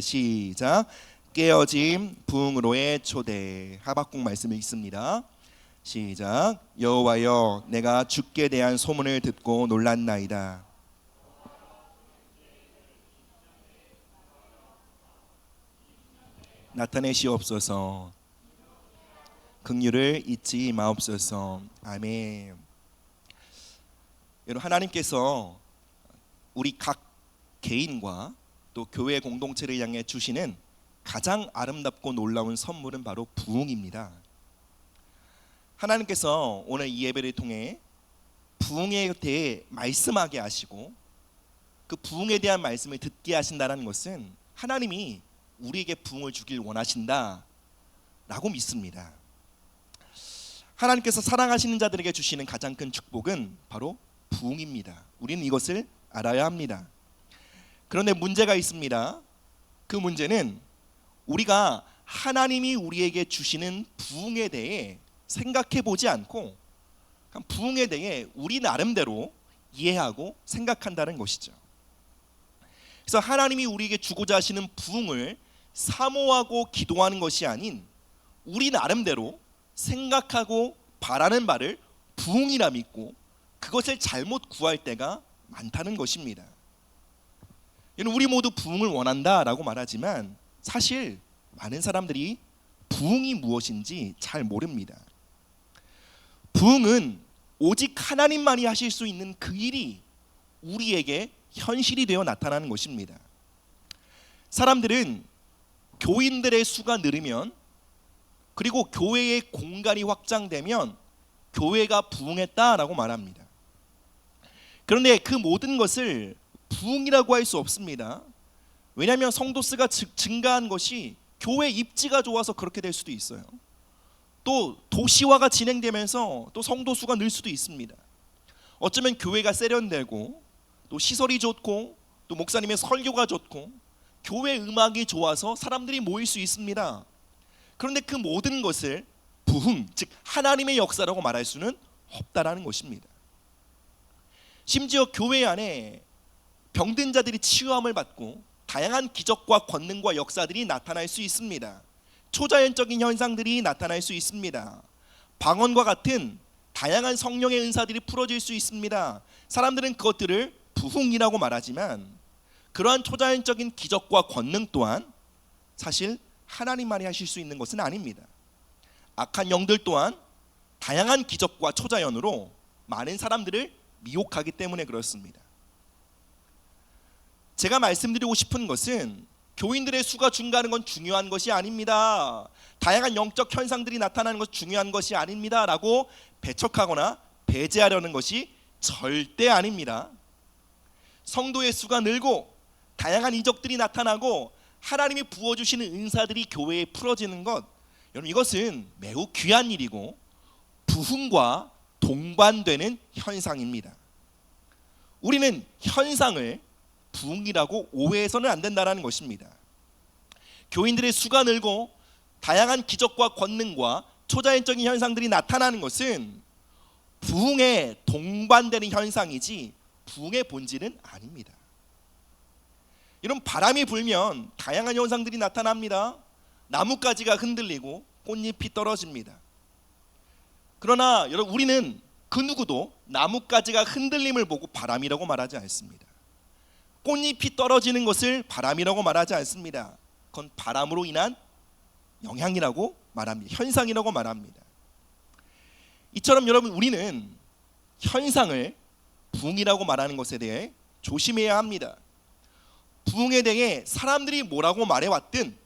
시작. 깨어짐 부흥으로의 초대. 하박국 말씀을 읽습니다. 시작. 여호와여, 내가 주께 대한 소문을 듣고 놀랐나이다. 나타내시옵소서. 긍휼을 잊지 마옵소서. 아멘. 여러분, 하나님께서 우리 각 개인과 또 교회 공동체를 향해 주시는 가장 아름답고 놀라운 선물은 바로 부흥입니다. 하나님께서 오늘 이 예배를 통해 부흥에 대해 말씀하게 하시고 그 부흥에 대한 말씀을 듣게 하신다는 것은 하나님이 우리에게 부흥을 주길 원하신다 라고 믿습니다. 하나님께서 사랑하시는 자들에게 주시는 가장 큰 축복은 바로 부흥입니다. 우리는 이것을 알아야 합니다. 그런데 문제가 있습니다. 그 문제는 우리가 하나님이 우리에게 주시는 부흥에 대해 생각해 보지 않고 부흥에 대해 우리 나름대로 이해하고 생각한다는 것이죠. 그래서 하나님이 우리에게 주고자 하시는 부흥을 사모하고 기도하는 것이 아닌 우리 나름대로 생각하고 바라는 바를 부흥이라 믿고 그것을 잘못 구할 때가 많다는 것입니다. 우리 모두 부흥을 원한다라고 말하지만 사실 많은 사람들이 부흥이 무엇인지 잘 모릅니다. 부흥은 오직 하나님만이 하실 수 있는 그 일이 우리에게 현실이 되어 나타나는 것입니다. 사람들은 교인들의 수가 늘으면 그리고 교회의 공간이 확장되면 교회가 부흥했다라고 말합니다. 그런데 그 모든 것을 부흥이라고 할 수 없습니다. 왜냐하면 성도 수가 증가한 것이 교회 입지가 좋아서 그렇게 될 수도 있어요. 또 도시화가 진행되면서 또 성도 수가 늘 수도 있습니다. 어쩌면 교회가 세련되고 또 시설이 좋고 또 목사님의 설교가 좋고 교회 음악이 좋아서 사람들이 모일 수 있습니다. 그런데 그 모든 것을 부흥, 즉 하나님의 역사라고 말할 수는 없다라는 것입니다. 심지어 교회 안에 병든 자들이 치유함을 받고 다양한 기적과 권능과 역사들이 나타날 수 있습니다. 초자연적인 현상들이 나타날 수 있습니다. 방언과 같은 다양한 성령의 은사들이 풀어질 수 있습니다. 사람들은 그것들을 부흥이라고 말하지만 그러한 초자연적인 기적과 권능 또한 사실 하나님만이 하실 수 있는 것은 아닙니다. 악한 영들 또한 다양한 기적과 초자연으로 많은 사람들을 미혹하기 때문에 그렇습니다. 제가 말씀드리고 싶은 것은 교인들의 수가 증가하는 건 중요한 것이 아닙니다. 다양한 영적 현상들이 나타나는 것이 중요한 것이 아닙니다 라고 배척하거나 배제하려는 것이 절대 아닙니다. 성도의 수가 늘고 다양한 이적들이 나타나고 하나님이 부어주시는 은사들이 교회에 풀어지는 것, 여러분 이것은 매우 귀한 일이고 부흥과 동반되는 현상입니다. 우리는 현상을 부흥이라고 오해해서는 안 된다는 것입니다. 교인들의 수가 늘고 다양한 기적과 권능과 초자연적인 현상들이 나타나는 것은 부흥에 동반되는 현상이지 부흥의 본질은 아닙니다. 이런 바람이 불면 다양한 현상들이 나타납니다. 나뭇가지가 흔들리고 꽃잎이 떨어집니다. 그러나 여러분, 우리는 그 누구도 나뭇가지가 흔들림을 보고 바람이라고 말하지 않습니다. 꽃잎이 떨어지는 것을 바람이라고 말하지 않습니다. 그건 바람으로 인한 영향이라고 말합니다. 현상이라고 말합니다. 이처럼 여러분, 우리는 현상을 부흥이라고 말하는 것에 대해 조심해야 합니다. 부흥에 대해 사람들이 뭐라고 말해왔든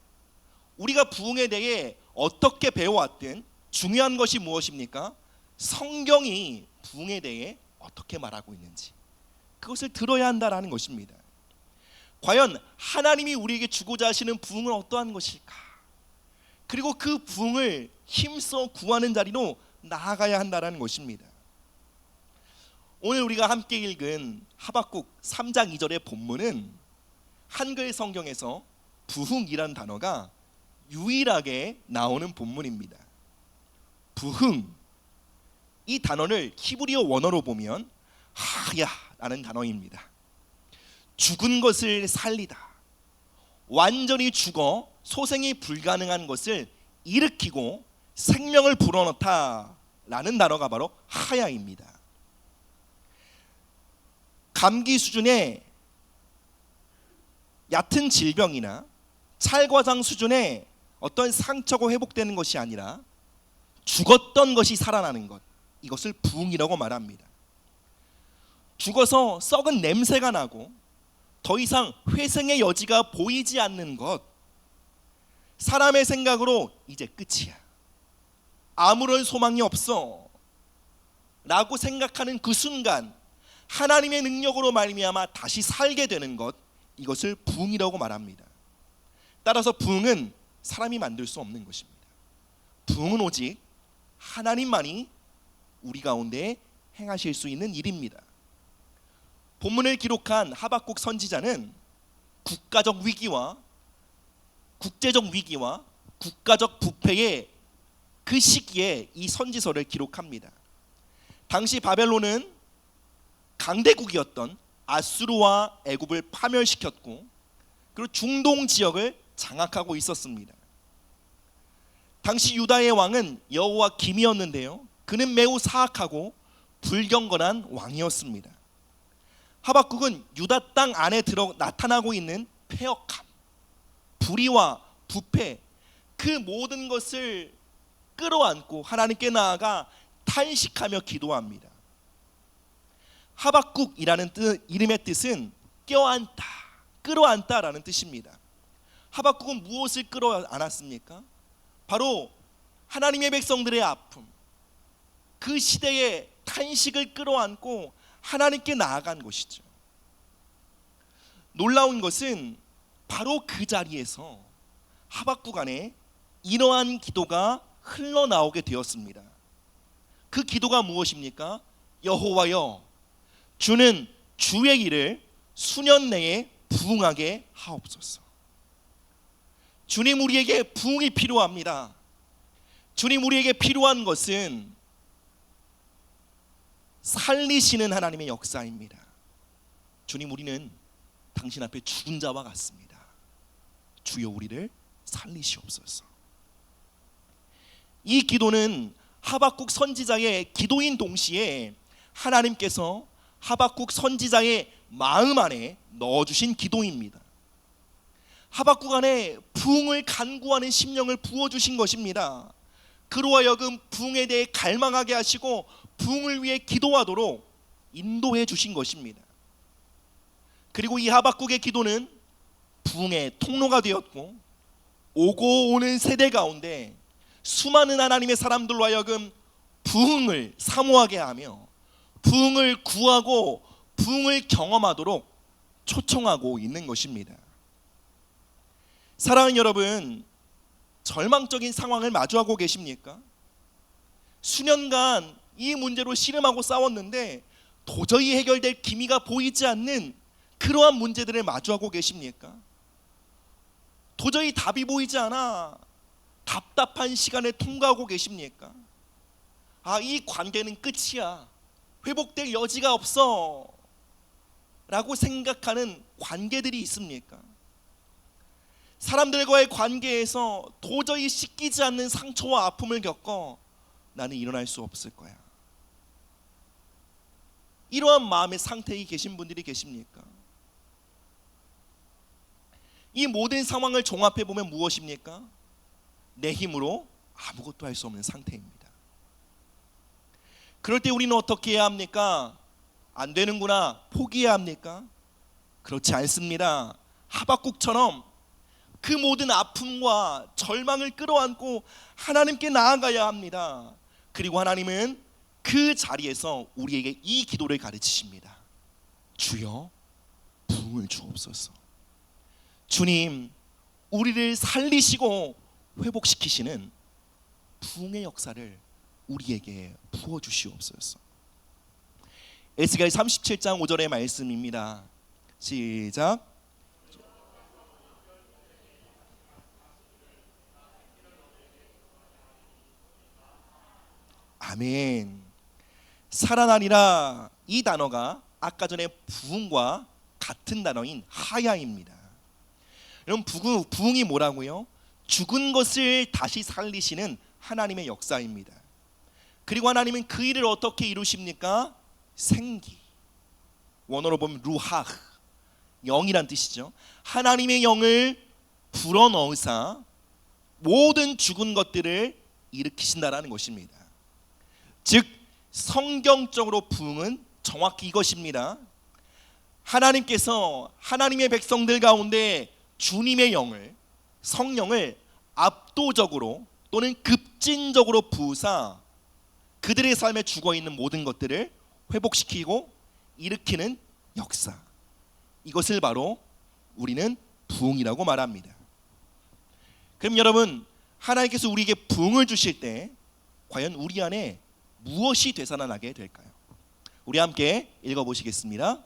우리가 부흥에 대해 어떻게 배워왔든 중요한 것이 무엇입니까? 성경이 부흥에 대해 어떻게 말하고 있는지 그것을 들어야 한다는 것입니다. 과연 하나님이 우리에게 주고자 하시는 부흥은 어떠한 것일까? 그리고 그 부흥을 힘써 구하는 자리로 나아가야 한다는 것입니다. 오늘 우리가 함께 읽은 하박국 3장 2절의 본문은 한글 성경에서 부흥이라는 단어가 유일하게 나오는 본문입니다. 부흥, 이 단어를 히브리어 원어로 보면 하야라는 단어입니다. 죽은 것을 살리다, 완전히 죽어 소생이 불가능한 것을 일으키고 생명을 불어넣다라는 단어가 바로 하야입니다. 감기 수준의 얕은 질병이나 찰과상 수준의 어떤 상처가 회복되는 것이 아니라 죽었던 것이 살아나는 것, 이것을 부흥이라고 말합니다. 죽어서 썩은 냄새가 나고 더 이상 회생의 여지가 보이지 않는 것, 사람의 생각으로 이제 끝이야, 아무런 소망이 없어 라고 생각하는 그 순간 하나님의 능력으로 말미암아 다시 살게 되는 것, 이것을 부흥이라고 말합니다. 따라서 부흥은 사람이 만들 수 없는 것입니다. 부흥은 오직 하나님만이 우리 가운데 행하실 수 있는 일입니다. 본문을 기록한 하박국 선지자는 국가적 위기와 국제적 위기와 국가적 부패의 그 시기에 이 선지서를 기록합니다. 당시 바벨론은 강대국이었던 아수르와 애굽을 파멸시켰고, 그리고 중동 지역을 장악하고 있었습니다. 당시 유다의 왕은 여호와김이었는데요, 그는 매우 사악하고 불경건한 왕이었습니다. 하박국은 유다 땅 안에 들어 나타나고 있는 패역함, 불의와 부패, 그 모든 것을 끌어안고 하나님께 나아가 탄식하며 기도합니다. 하박국이라는 이름의 뜻은 껴안다, 끌어안다라는 뜻입니다. 하박국은 무엇을 끌어안았습니까? 바로 하나님의 백성들의 아픔, 그 시대의 탄식을 끌어안고 하나님께 나아간 것이죠. 놀라운 것은 바로 그 자리에서 하박국 안에 이러한 기도가 흘러나오게 되었습니다. 그 기도가 무엇입니까? 여호와여, 주는 주의 일을 수년 내에 부흥하게 하옵소서. 주님, 우리에게 부흥이 필요합니다. 주님, 우리에게 필요한 것은 살리시는 하나님의 역사입니다. 주님, 우리는 당신 앞에 죽은 자와 같습니다. 주여, 우리를 살리시옵소서. 이 기도는 하박국 선지자의 기도인 동시에 하나님께서 하박국 선지자의 마음 안에 넣어주신 기도입니다. 하박국 안에 부흥을 간구하는 심령을 부어주신 것입니다. 그로 하여금 부흥에 대해 갈망하게 하시고 부흥을 위해 기도하도록 인도해 주신 것입니다. 그리고 이 하박국의 기도는 부흥의 통로가 되었고, 오고 오는 세대 가운데 수많은 하나님의 사람들로 하여금 부흥을 사모하게 하며 부흥을 구하고 부흥을 경험하도록 초청하고 있는 것입니다. 사랑하는 여러분, 절망적인 상황을 마주하고 계십니까? 수년간 이 문제로 씨름하고 싸웠는데 도저히 해결될 기미가 보이지 않는 그러한 문제들을 마주하고 계십니까? 도저히 답이 보이지 않아 답답한 시간을 통과하고 계십니까? 이 관계는 끝이야, 회복될 여지가 없어 라고 생각하는 관계들이 있습니까? 사람들과의 관계에서 도저히 씻기지 않는 상처와 아픔을 겪어 나는 일어날 수 없을 거야, 이러한 마음의 상태에 계신 분들이 계십니까? 이 모든 상황을 종합해 보면 무엇입니까? 내 힘으로 아무것도 할 수 없는 상태입니다. 그럴 때 우리는 어떻게 해야 합니까? 안 되는구나, 포기해야 합니까? 그렇지 않습니다. 하박국처럼 그 모든 아픔과 절망을 끌어안고 하나님께 나아가야 합니다. 그리고 하나님은 그 자리에서 우리에게 이 기도를 가르치십니다. 주여, 부흥을 주옵소서. 주님, 우리를 살리시고 회복시키시는 부흥의 역사를 우리에게 부어주시옵소서. 에스겔 37장 5절의 말씀입니다. 시작. 아멘. 살아나리라, 이 단어가 아까 전에 부흥과 같은 단어인 하야입니다. 여러분, 부흥이 뭐라고요? 죽은 것을 다시 살리시는 하나님의 역사입니다. 그리고 하나님은 그 일을 어떻게 이루십니까? 생기. 원어로 보면 루하흐, 영이란 뜻이죠. 하나님의 영을 불어넣으사 모든 죽은 것들을 일으키신다라는 것입니다. 즉 성경적으로 부흥은 정확히 이것입니다. 하나님께서 하나님의 백성들 가운데 주님의 영을, 성령을 압도적으로 또는 급진적으로 부으사 그들의 삶에 죽어있는 모든 것들을 회복시키고 일으키는 역사, 이것을 바로 우리는 부흥이라고 말합니다. 그럼 여러분, 하나님께서 우리에게 부흥을 주실 때 과연 우리 안에 무엇이 되살아나게 될까요? 우리 함께 읽어보시겠습니다.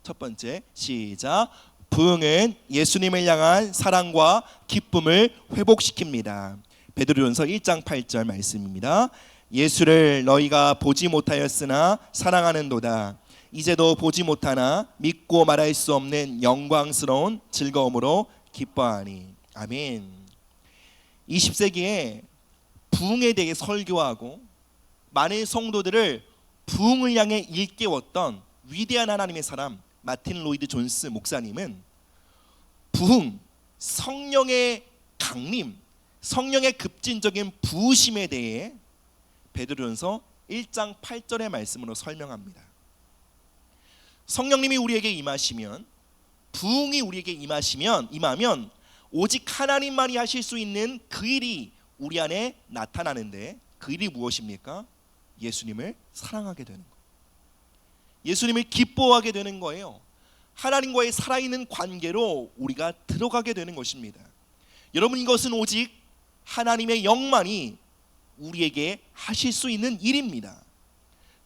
첫 번째, 시작. 부흥은 예수님을 향한 사랑과 기쁨을 회복시킵니다. 베드로전서 1장 8절 말씀입니다. 예수를 너희가 보지 못하였으나 사랑하는도다. 이제도 보지 못하나 믿고 말할 수 없는 영광스러운 즐거움으로 기뻐하니. 아멘. 20세기에 부흥에 대해 설교하고 많은 성도들을 부흥을 향해 일깨웠던 위대한 하나님의 사람 마틴 로이드 존스 목사님은 부흥, 성령의 강림, 성령의 급진적인 부으심에 대해 베드로전서 1장 8절의 말씀으로 설명합니다. 성령님이 우리에게 임하시면, 부흥이 우리에게 임하면 오직 하나님만이 하실 수 있는 그 일이 우리 안에 나타나는데, 그 일이 무엇입니까? 예수님을 사랑하게 되는 것, 예수님을 기뻐하게 되는 거예요. 하나님과의 살아있는 관계로 우리가 들어가게 되는 것입니다. 여러분, 이것은 오직 하나님의 영만이 우리에게 하실 수 있는 일입니다.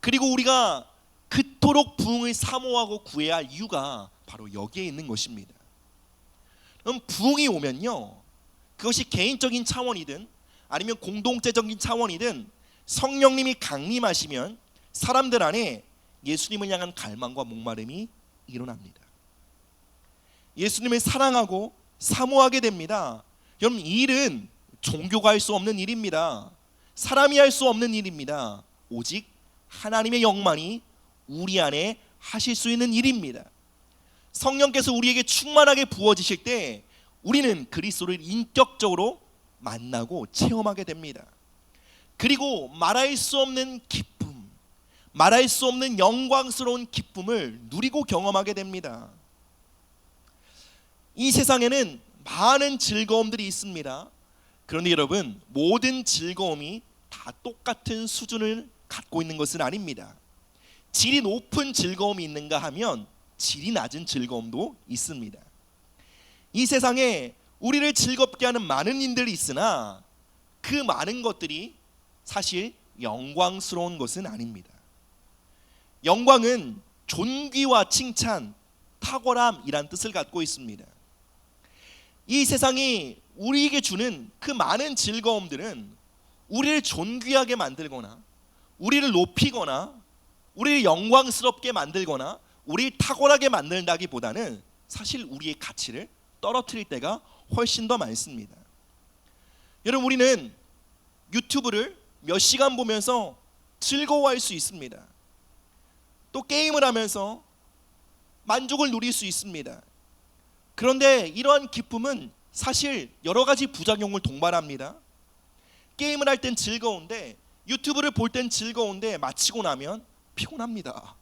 그리고 우리가 그토록 부흥을 사모하고 구해야 할 이유가 바로 여기에 있는 것입니다. 그럼 부흥이 오면요, 그것이 개인적인 차원이든 아니면 공동체적인 차원이든 성령님이 강림하시면 사람들 안에 예수님을 향한 갈망과 목마름이 일어납니다. 예수님을 사랑하고 사모하게 됩니다. 여러분, 이 일은 종교가 할 수 없는 일입니다. 사람이 할 수 없는 일입니다. 오직 하나님의 영만이 우리 안에 하실 수 있는 일입니다. 성령께서 우리에게 충만하게 부어지실 때 우리는 그리스도를 인격적으로 만나고 체험하게 됩니다. 그리고 말할 수 없는 기쁨, 말할 수 없는 영광스러운 기쁨을 누리고 경험하게 됩니다. 이 세상에는 많은 즐거움들이 있습니다. 그런데 여러분, 모든 즐거움이 다 똑같은 수준을 갖고 있는 것은 아닙니다. 질이 높은 즐거움이 있는가 하면 질이 낮은 즐거움도 있습니다. 이 세상에 우리를 즐겁게 하는 많은 일들이 있으나 그 많은 것들이 사실 영광스러운 것은 아닙니다. 영광은 존귀와 칭찬, 탁월함이란 뜻을 갖고 있습니다. 이 세상이 우리에게 주는 그 많은 즐거움들은 우리를 존귀하게 만들거나 우리를 높이거나 우리를 영광스럽게 만들거나 우리를 탁월하게 만든다기보다는 사실 우리의 가치를 떨어뜨릴 때가 훨씬 더 많습니다. 여러분, 우리는 유튜브를 몇 시간 보면서 즐거워할 수 있습니다. 또 게임을 하면서 만족을 누릴 수 있습니다. 그런데 이러한 기쁨은 사실 여러 가지 부작용을 동반합니다. 게임을 할 땐 즐거운데, 유튜브를 볼 땐 즐거운데 마치고 나면 피곤합니다.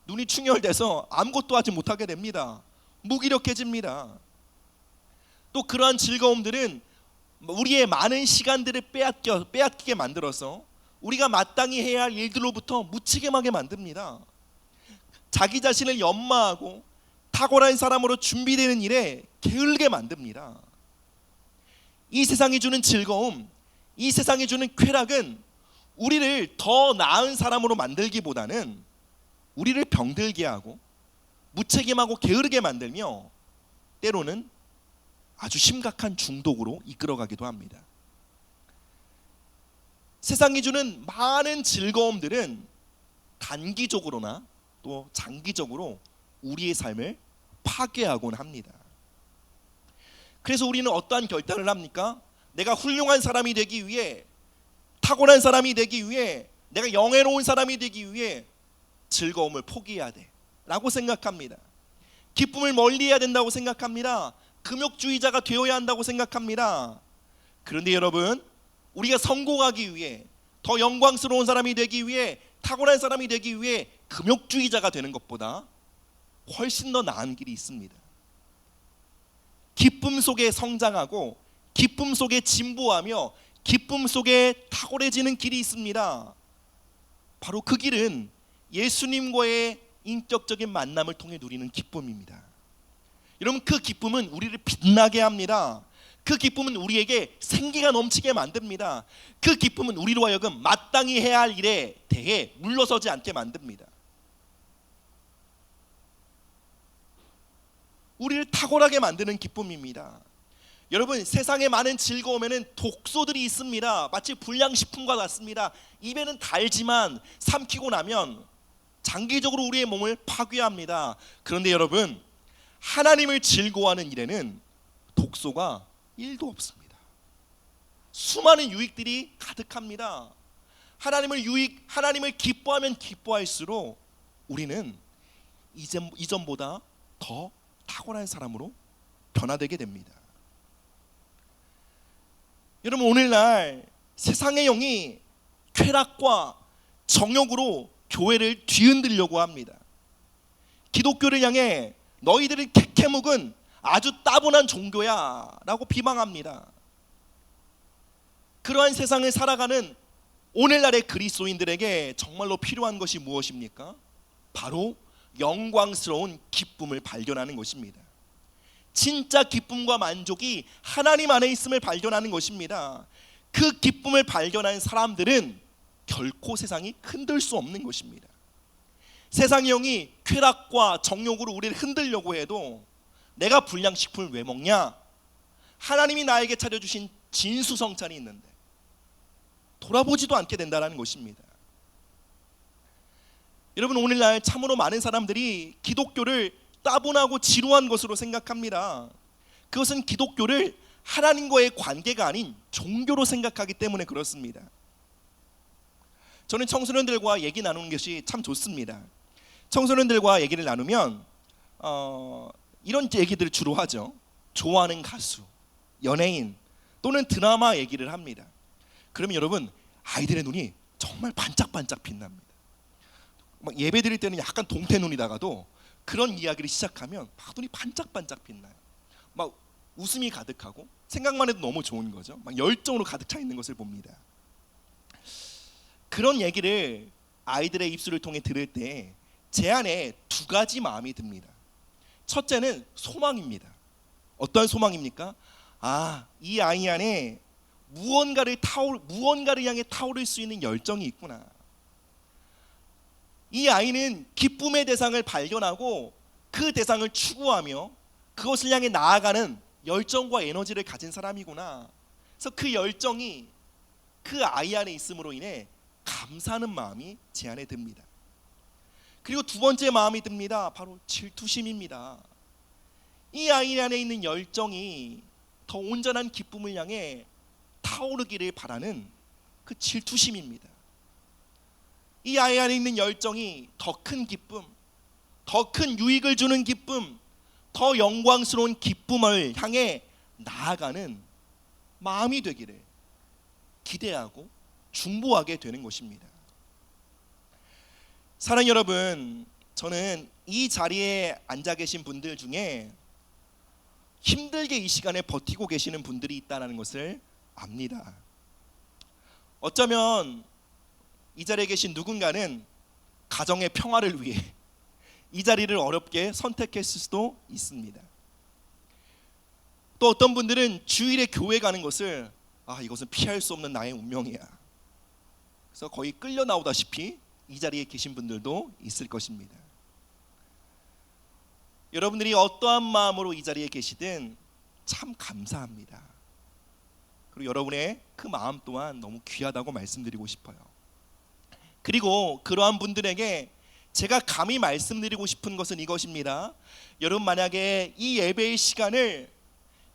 눈이 충혈돼서 아무것도 하지 못하게 됩니다. 무기력해집니다. 또 그러한 즐거움들은 우리의 많은 시간들을 빼앗기게 만들어서 우리가 마땅히 해야 할 일들로부터 무책임하게 만듭니다. 자기 자신을 연마하고 탁월한 사람으로 준비되는 일에 게을게 만듭니다. 이 세상이 주는 즐거움, 이 세상이 주는 쾌락은 우리를 더 나은 사람으로 만들기보다는 우리를 병들게 하고 무책임하고 게으르게 만들며 때로는 아주 심각한 중독으로 이끌어가기도 합니다. 세상이 주는 많은 즐거움들은 단기적으로나 또 장기적으로 우리의 삶을 파괴하곤 합니다. 그래서 우리는 어떠한 결단을 합니까? 내가 훌륭한 사람이 되기 위해, 탁월한 사람이 되기 위해, 내가 영예로운 사람이 되기 위해 즐거움을 포기해야 돼 라고 생각합니다. 기쁨을 멀리해야 된다고 생각합니다. 금욕주의자가 되어야 한다고 생각합니다. 그런데 여러분, 우리가 성공하기 위해, 더 영광스러운 사람이 되기 위해, 탁월한 사람이 되기 위해 금욕주의자가 되는 것보다 훨씬 더 나은 길이 있습니다. 기쁨 속에 성장하고 기쁨 속에 진보하며 기쁨 속에 탁월해지는 길이 있습니다. 바로 그 길은 예수님과의 인격적인 만남을 통해 누리는 기쁨입니다. 여러분, 그 기쁨은 우리를 빛나게 합니다. 그 기쁨은 우리에게 생기가 넘치게 만듭니다. 그 기쁨은 우리로 하여금 마땅히 해야 할 일에 대해 물러서지 않게 만듭니다. 우리를 탁월하게 만드는 기쁨입니다. 여러분, 세상에 많은 즐거움에는 독소들이 있습니다. 마치 불량식품과 같습니다. 입에는 달지만 삼키고 나면 장기적으로 우리의 몸을 파괴합니다. 그런데 여러분, 하나님을 즐거워하는 일에는 독소가 1도 없습니다. 수많은 유익들이 가득합니다. 하나님을 기뻐하면 기뻐할수록 우리는 이전보다 더 탁월한 사람으로 변화되게 됩니다. 여러분, 오늘날 세상의 영이 쾌락과 정욕으로 교회를 뒤흔들려고 합니다. 기독교를 향해 너희들은 캐캐묵은 아주 따분한 종교야 라고 비방합니다. 그러한 세상을 살아가는 오늘날의 그리스도인들에게 정말로 필요한 것이 무엇입니까? 바로 영광스러운 기쁨을 발견하는 것입니다. 진짜 기쁨과 만족이 하나님 안에 있음을 발견하는 것입니다. 그 기쁨을 발견한 사람들은 결코 세상이 흔들 수 없는 것입니다. 세상의 영이 쾌락과 정욕으로 우리를 흔들려고 해도 내가 불량식품을 왜 먹냐? 하나님이 나에게 차려주신 진수성찬이 있는데 돌아보지도 않게 된다는 것입니다. 여러분, 오늘날 참으로 많은 사람들이 기독교를 따분하고 지루한 것으로 생각합니다. 그것은 기독교를 하나님과의 관계가 아닌 종교로 생각하기 때문에 그렇습니다. 저는 청소년들과 얘기 나누는 것이 참 좋습니다. 청소년들과 얘기를 나누면 이런 얘기들을 주로 하죠. 좋아하는 가수, 연예인 또는 드라마 얘기를 합니다. 그러면 여러분, 아이들의 눈이 정말 반짝반짝 빛납니다. 막 예배 드릴 때는 약간 동태 눈이다가도 그런 이야기를 시작하면 막 눈이 반짝반짝 빛나요. 막 웃음이 가득하고 생각만 해도 너무 좋은 거죠. 막 열정으로 가득 차 있는 것을 봅니다. 그런 얘기를 아이들의 입술을 통해 들을 때 제 안에 두 가지 마음이 듭니다. 첫째는 소망입니다. 어떤 소망입니까? 이 아이 안에 무언가를 향해 타오를 수 있는 열정이 있구나. 이 아이는 기쁨의 대상을 발견하고 그 대상을 추구하며 그것을 향해 나아가는 열정과 에너지를 가진 사람이구나. 그래서 그 열정이 그 아이 안에 있음으로 인해 감사하는 마음이 제 안에 듭니다. 그리고 두 번째 마음이 듭니다. 바로 질투심입니다. 이 아이 안에 있는 열정이 더 온전한 기쁨을 향해 타오르기를 바라는 그 질투심입니다. 이 아이 안에 있는 열정이 더 큰 기쁨, 더 큰 유익을 주는 기쁨, 더 영광스러운 기쁨을 향해 나아가는 마음이 되기를 기대하고 중보하게 되는 것입니다. 사랑하는 여러분, 저는 이 자리에 앉아 계신 분들 중에 힘들게 이 시간에 버티고 계시는 분들이 있다는 것을 압니다. 어쩌면 이 자리에 계신 누군가는 가정의 평화를 위해 이 자리를 어렵게 선택했을 수도 있습니다. 또 어떤 분들은 주일에 교회 가는 것을 이것은 피할 수 없는 나의 운명이야. 그래서 거의 끌려 나오다시피 이 자리에 계신 분들도 있을 것입니다. 여러분들이 어떠한 마음으로 이 자리에 계시든 참 감사합니다. 그리고 여러분의 그 마음 또한 너무 귀하다고 말씀드리고 싶어요. 그리고 그러한 분들에게 제가 감히 말씀드리고 싶은 것은 이것입니다. 여러분, 만약에 이 예배의 시간을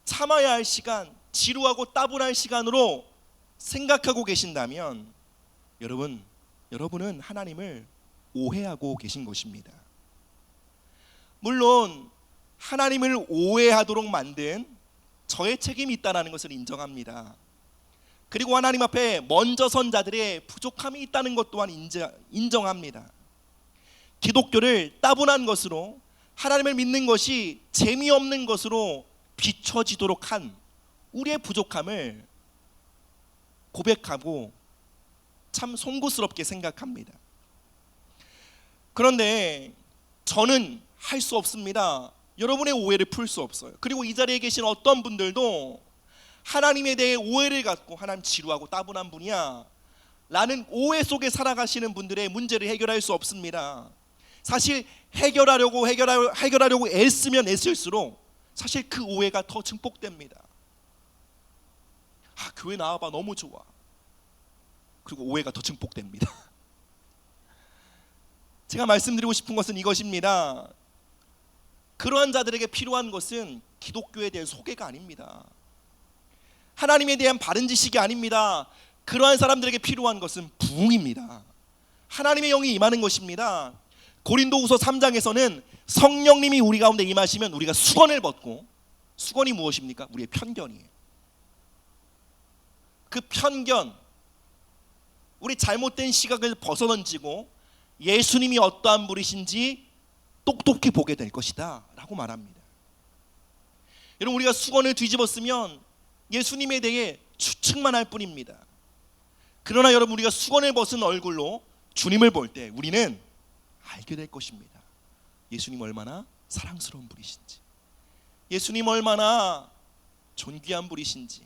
참아야 할 시간, 지루하고 따분한 시간으로 생각하고 계신다면 여러분은 하나님을 오해하고 계신 것입니다. 물론 하나님을 오해하도록 만든 저의 책임이 있다는 것을 인정합니다. 그리고 하나님 앞에 먼저 선 자들의 부족함이 있다는 것 또한 인정합니다. 기독교를 따분한 것으로, 하나님을 믿는 것이 재미없는 것으로 비춰지도록 한 우리의 부족함을 고백하고 참 송구스럽게 생각합니다. 그런데 저는 할 수 없습니다. 여러분의 오해를 풀 수 없어요. 그리고 이 자리에 계신 어떤 분들도 하나님에 대해 오해를 갖고 하나님 지루하고 따분한 분이야 라는 오해 속에 살아가시는 분들의 문제를 해결할 수 없습니다. 사실 해결하려고 애쓰면 애쓸수록 사실 그 오해가 더 증폭됩니다. 교회 나와봐 너무 좋아. 그리고 오해가 더 증폭됩니다. 제가 말씀드리고 싶은 것은 이것입니다. 그러한 자들에게 필요한 것은 기독교에 대한 소개가 아닙니다. 하나님에 대한 바른 지식이 아닙니다. 그러한 사람들에게 필요한 것은 부흥입니다. 하나님의 영이 임하는 것입니다. 고린도후서 3장에서는 성령님이 우리 가운데 임하시면 우리가 수건을 벗고, 수건이 무엇입니까? 우리의 편견이에요. 그 편견, 우리 잘못된 시각을 벗어던지고 예수님이 어떠한 분이신지 똑똑히 보게 될 것이다 라고 말합니다. 여러분, 우리가 수건을 뒤집었으면 예수님에 대해 추측만 할 뿐입니다. 그러나 여러분, 우리가 수건을 벗은 얼굴로 주님을 볼 때 우리는 알게 될 것입니다. 예수님 얼마나 사랑스러운 분이신지, 예수님 얼마나 존귀한 분이신지,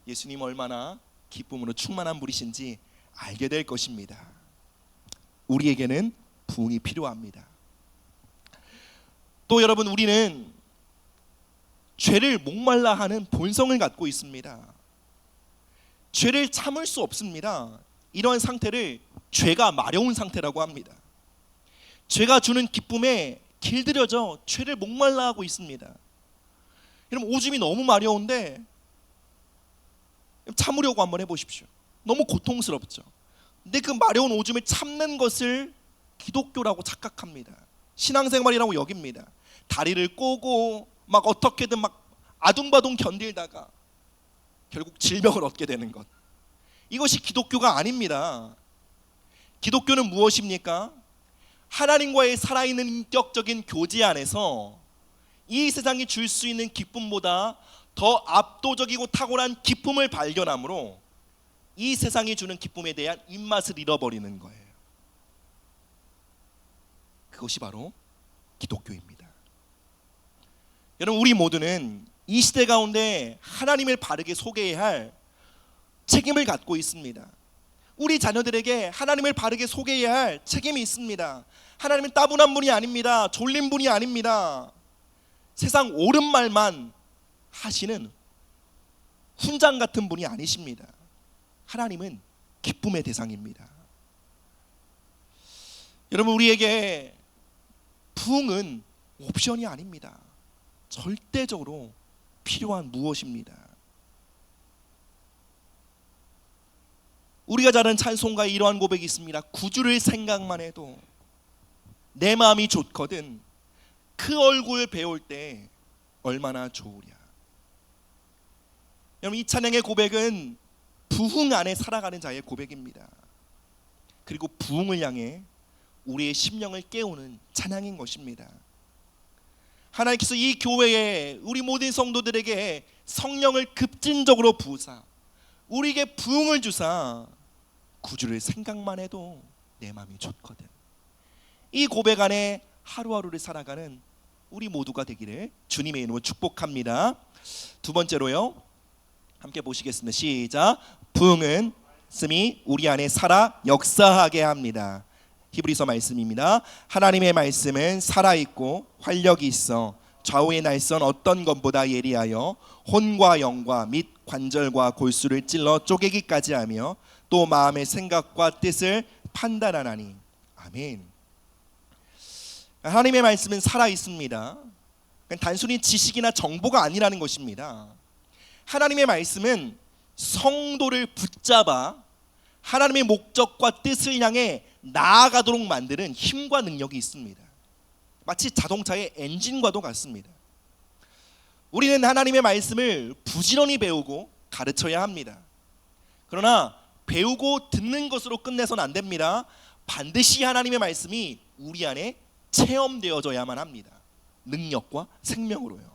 예수님 얼마나 기쁨으로 충만한 분이신지 알게 될 것입니다. 우리에게는 부흥이 필요합니다. 또 여러분, 우리는 죄를 목말라 하는 본성을 갖고 있습니다. 죄를 참을 수 없습니다. 이러한 상태를 죄가 마려운 상태라고 합니다. 죄가 주는 기쁨에 길들여져 죄를 목말라 하고 있습니다. 여러분, 오줌이 너무 마려운데 참으려고 한번 해보십시오. 너무 고통스럽죠. 근데 그 마려운 오줌을 참는 것을 기독교라고 착각합니다. 신앙생활이라고 여깁니다. 다리를 꼬고 막 어떻게든 막 아둥바둥 견딜다가 결국 질병을 얻게 되는 것, 이것이 기독교가 아닙니다. 기독교는 무엇입니까? 하나님과의 살아있는 인격적인 교제 안에서 이 세상이 줄 수 있는 기쁨보다 더 압도적이고 탁월한 기쁨을 발견함으로 이 세상이 주는 기쁨에 대한 입맛을 잃어버리는 거예요. 그것이 바로 기독교입니다. 여러분, 우리 모두는 이 시대 가운데 하나님을 바르게 소개해야 할 책임을 갖고 있습니다. 우리 자녀들에게 하나님을 바르게 소개해야 할 책임이 있습니다. 하나님은 따분한 분이 아닙니다. 졸린 분이 아닙니다. 세상 옳은 말만 하시는 훈장 같은 분이 아니십니다. 하나님은 기쁨의 대상입니다. 여러분, 우리에게 부흥은 옵션이 아닙니다. 절대적으로 필요한 무엇입니다. 우리가 잘 아는 찬송가에 이러한 고백이 있습니다. 구주를 생각만 해도 내 마음이 좋거든 그 얼굴 배울 때 얼마나 좋으랴. 여러분, 이 찬양의 고백은 부흥 안에 살아가는 자의 고백입니다. 그리고 부흥을 향해 우리의 심령을 깨우는 찬양인 것입니다. 하나님께서 이 교회에 우리 모든 성도들에게 성령을 급진적으로 부으사 우리에게 부흥을 주사 구주를 생각만 해도 내 마음이 좋거든. 이 고백 안에 하루하루를 살아가는 우리 모두가 되기를 주님의 이름으로 축복합니다. 두 번째로요, 함께 보시겠습니다. 시작. 부흥은 말씀이 우리 안에 살아 역사하게 합니다. 히브리서 말씀입니다. 하나님의 말씀은 살아있고 활력이 있어 좌우의 날선 어떤 것보다 예리하여 혼과 영과 및 관절과 골수를 찔러 쪼개기까지 하며 또 마음의 생각과 뜻을 판단하나니. 아멘. 하나님의 말씀은 살아있습니다. 단순히 지식이나 정보가 아니라는 것입니다. 하나님의 말씀은 성도를 붙잡아 하나님의 목적과 뜻을 향해 나아가도록 만드는 힘과 능력이 있습니다. 마치 자동차의 엔진과도 같습니다. 우리는 하나님의 말씀을 부지런히 배우고 가르쳐야 합니다. 그러나 배우고 듣는 것으로 끝내서는 안 됩니다. 반드시 하나님의 말씀이 우리 안에 체험되어져야만 합니다. 능력과 생명으로요.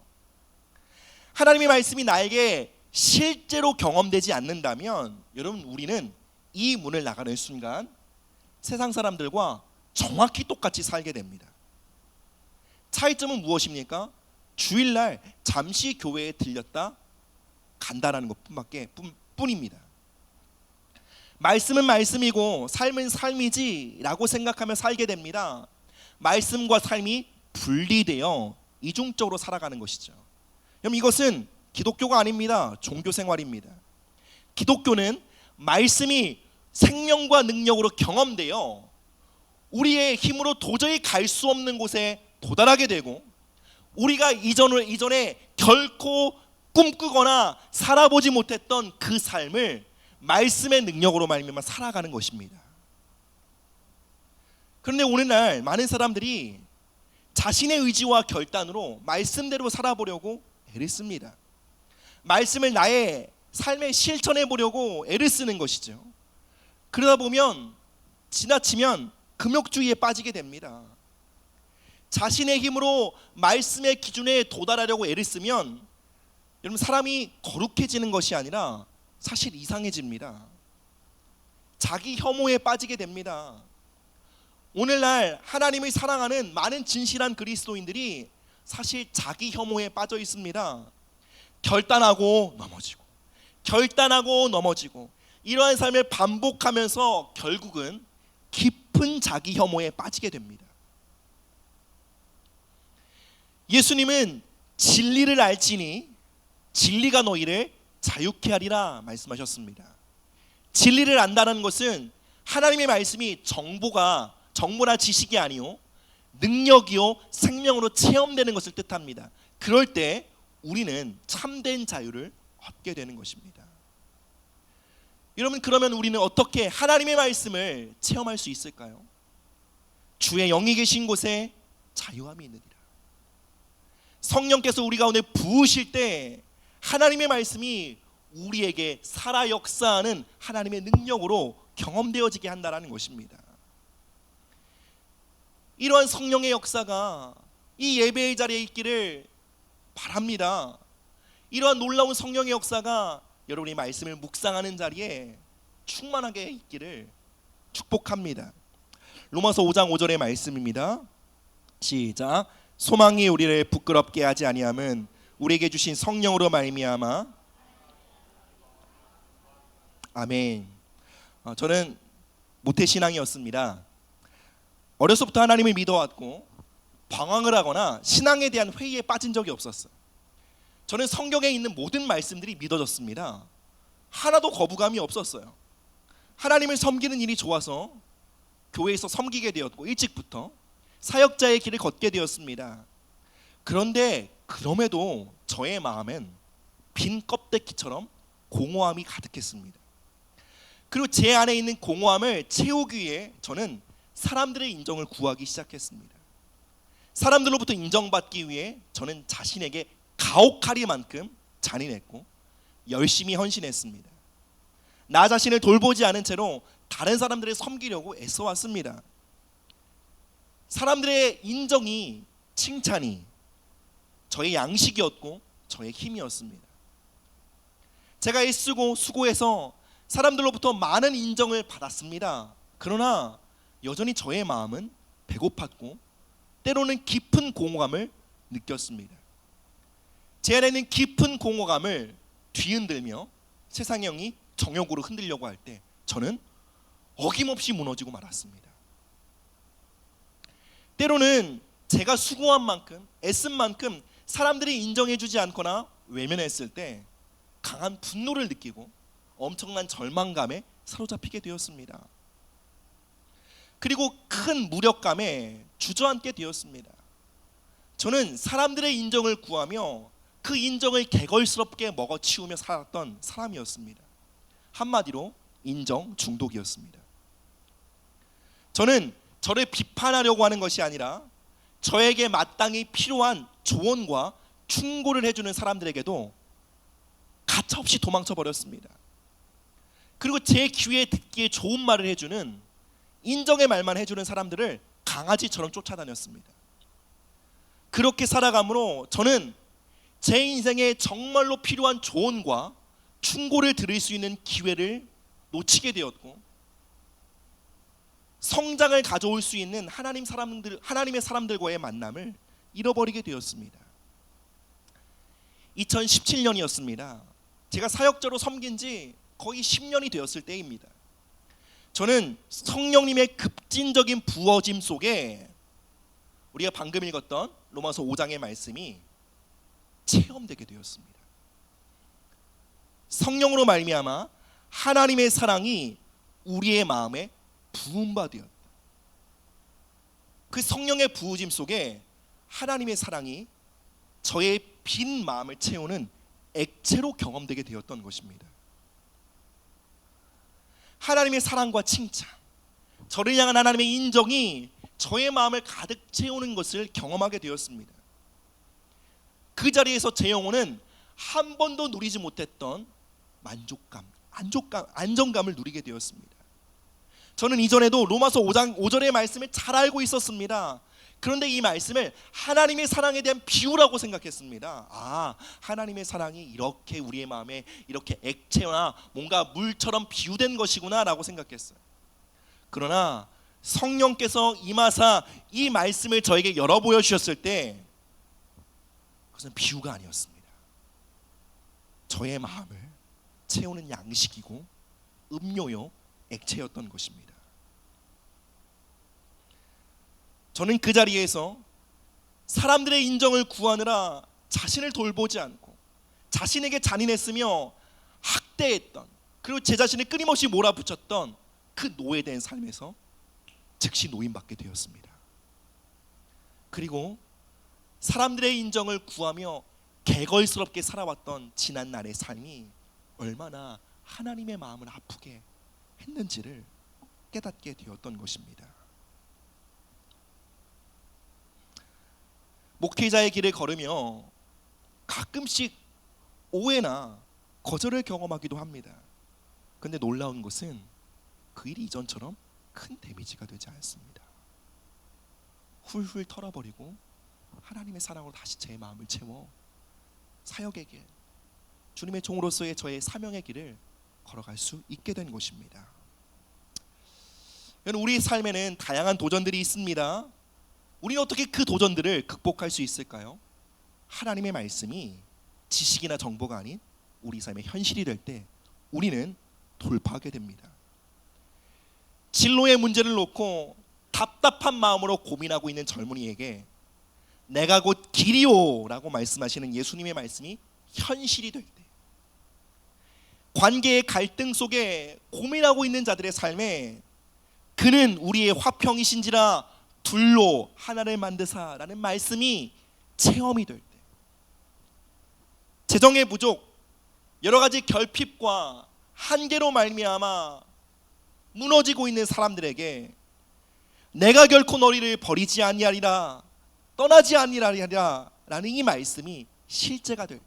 하나님의 말씀이 나에게 실제로 경험되지 않는다면 여러분, 우리는 이 문을 나가는 순간 세상 사람들과 정확히 똑같이 살게 됩니다. 차이점은 무엇입니까? 주일날 잠시 교회에 들렸다 간다라는 것뿐입니다. 말씀은 말씀이고 삶은 삶이지 라고 생각하며 살게 됩니다. 말씀과 삶이 분리되어 이중적으로 살아가는 것이죠. 그럼 이것은 기독교가 아닙니다. 종교 생활입니다. 기독교는 말씀이 생명과 능력으로 경험되어 우리의 힘으로 도저히 갈 수 없는 곳에 도달하게 되고, 우리가 이전에 결코 꿈꾸거나 살아보지 못했던 그 삶을 말씀의 능력으로 말미암아 살아가는 것입니다. 그런데 오늘날 많은 사람들이 자신의 의지와 결단으로 말씀대로 살아보려고 애를 씁니다. 말씀을 나의 삶에 실천해 보려고 애를 쓰는 것이죠. 그러다 보면 지나치면 금욕주의에 빠지게 됩니다. 자신의 힘으로 말씀의 기준에 도달하려고 애를 쓰면 여러분, 사람이 거룩해지는 것이 아니라 사실 이상해집니다. 자기 혐오에 빠지게 됩니다. 오늘날 하나님을 사랑하는 많은 진실한 그리스도인들이 사실 자기 혐오에 빠져 있습니다. 결단하고 넘어지고, 결단하고 넘어지고, 이러한 삶을 반복하면서 결국은 깊은 자기 혐오에 빠지게 됩니다. 예수님은 진리를 알지니 진리가 너희를 자유케 하리라 말씀하셨습니다. 진리를 안다는 것은 하나님의 말씀이 정보나 지식이 아니요 능력이요 생명으로 체험되는 것을 뜻합니다. 그럴 때 우리는 참된 자유를 얻게 되는 것입니다. 여러분, 그러면 우리는 어떻게 하나님의 말씀을 체험할 수 있을까요? 주의 영이 계신 곳에 자유함이 있느니라. 성령께서 우리 가운데 부으실 때 하나님의 말씀이 우리에게 살아 역사하는 하나님의 능력으로 경험되어지게 한다는 것입니다. 이러한 성령의 역사가 이 예배의 자리에 있기를 바랍니다. 이러한 놀라운 성령의 역사가 여러분이 말씀을 묵상하는 자리에 충만하게 있기를 축복합니다. 로마서 5장 5절의 말씀입니다. 시작. 소망이 우리를 부끄럽게 하지 아니함은 우리에게 주신 성령으로 말미암아. 아멘. 저는 모태신앙이었습니다. 어려서부터 하나님을 믿어왔고 방황을 하거나 신앙에 대한 회의에 빠진 적이 없었어요. 저는 성경에 있는 모든 말씀들이 믿어졌습니다. 하나도 거부감이 없었어요. 하나님을 섬기는 일이 좋아서 교회에서 섬기게 되었고 일찍부터 사역자의 길을 걷게 되었습니다. 그런데 그럼에도 저의 마음엔 빈 껍데기처럼 공허함이 가득했습니다. 그리고 제 안에 있는 공허함을 채우기 위해 저는 사람들의 인정을 구하기 시작했습니다. 사람들로부터 인정받기 위해 저는 자신에게 가혹하리만큼 잔인했고 열심히 헌신했습니다. 나 자신을 돌보지 않은 채로 다른 사람들을 섬기려고 애써왔습니다. 사람들의 인정이, 칭찬이 저의 양식이었고 저의 힘이었습니다. 제가 애쓰고 수고해서 사람들로부터 많은 인정을 받았습니다. 그러나 여전히 저의 마음은 배고팠고 때로는 깊은 공허감을 느꼈습니다. 제 안에 있는 깊은 공허감을 뒤흔들며 세상의 영이 정욕으로 흔들려고 할 때 저는 어김없이 무너지고 말았습니다. 때로는 제가 수고한 만큼, 애쓴 만큼 사람들이 인정해주지 않거나 외면했을 때 강한 분노를 느끼고 엄청난 절망감에 사로잡히게 되었습니다. 그리고 큰 무력감에 주저앉게 되었습니다. 저는 사람들의 인정을 구하며 그 인정을 개걸스럽게 먹어치우며 살았던 사람이었습니다. 한마디로 인정 중독이었습니다. 저는 저를 비판하려고 하는 것이 아니라 저에게 마땅히 필요한 조언과 충고를 해주는 사람들에게도 가차없이 도망쳐 버렸습니다. 그리고 제 귀에 듣기에 좋은 말을 해주는, 인정의 말만 해주는 사람들을 강아지처럼 쫓아다녔습니다. 그렇게 살아감으로 저는 제 인생에 정말로 필요한 조언과 충고를 들을 수 있는 기회를 놓치게 되었고, 성장을 가져올 수 있는 하나님의 사람들과의 만남을 잃어버리게 되었습니다. 2017년이었습니다. 제가 사역자로 섬긴 지 거의 10년이 되었을 때입니다. 저는 성령님의 급진적인 부어짐 속에 우리가 방금 읽었던 로마서 5장의 말씀이 체험되게 되었습니다. 성령으로 말미암아 하나님의 사랑이 우리의 마음에 부은 바 되었다. 그 성령의 부으심 속에 하나님의 사랑이 저의 빈 마음을 채우는 액체로 경험되게 되었던 것입니다. 하나님의 사랑과 칭찬, 저를 향한 하나님의 인정이 저의 마음을 가득 채우는 것을 경험하게 되었습니다. 그 자리에서 제 영혼은 한 번도 누리지 못했던 만족감, 안정감을 누리게 되었습니다. 저는 이전에도 로마서 5장 5절의 말씀을 잘 알고 있었습니다. 그런데 이 말씀을 하나님의 사랑에 대한 비유라고 생각했습니다. 하나님의 사랑이 이렇게 우리의 마음에 이렇게 액체나 뭔가 물처럼 비유된 것이구나 라고 생각했어요. 그러나 성령께서 임하사 이 말씀을 저에게 열어 보여주셨을 때 그것은 비유가 아니었습니다. 저의 마음을 채우는 양식이고 음료요 액체였던 것입니다. 저는 그 자리에서 사람들의 인정을 구하느라 자신을 돌보지 않고 자신에게 잔인했으며 학대했던, 그리고 제 자신을 끊임없이 몰아붙였던 그 노예된 삶에서 즉시 노인받게 되었습니다. 그리고 사람들의 인정을 구하며 개걸스럽게 살아왔던 지난 날의 삶이 얼마나 하나님의 마음을 아프게 했는지를 깨닫게 되었던 것입니다. 목회자의 길을 걸으며 가끔씩 오해나 거절을 경험하기도 합니다. 그런데 놀라운 것은 그 일이 이전처럼 큰 데미지가 되지 않습니다. 훌훌 털어버리고 하나님의 사랑으로 다시 제 마음을 채워 사역의 길, 주님의 종으로서의 저의 사명의 길을 걸어갈 수 있게 된 것입니다. 우리 삶에는 다양한 도전들이 있습니다. 우리는 어떻게 그 도전들을 극복할 수 있을까요? 하나님의 말씀이 지식이나 정보가 아닌 우리 삶의 현실이 될 때 우리는 돌파하게 됩니다. 진로의 문제를 놓고 답답한 마음으로 고민하고 있는 젊은이에게 내가 곧 길이요 라고 말씀하시는 예수님의 말씀이 현실이 될 때, 관계의 갈등 속에 고민하고 있는 자들의 삶에 그는 우리의 화평이신지라 둘로 하나를 만드사라는 말씀이 체험이 될 때, 재정의 부족, 여러 가지 결핍과 한계로 말미암아 무너지고 있는 사람들에게 내가 결코 너희를 버리지 아니하리라, 떠나지 아니하리라 라는 이 말씀이 실제가 될 때,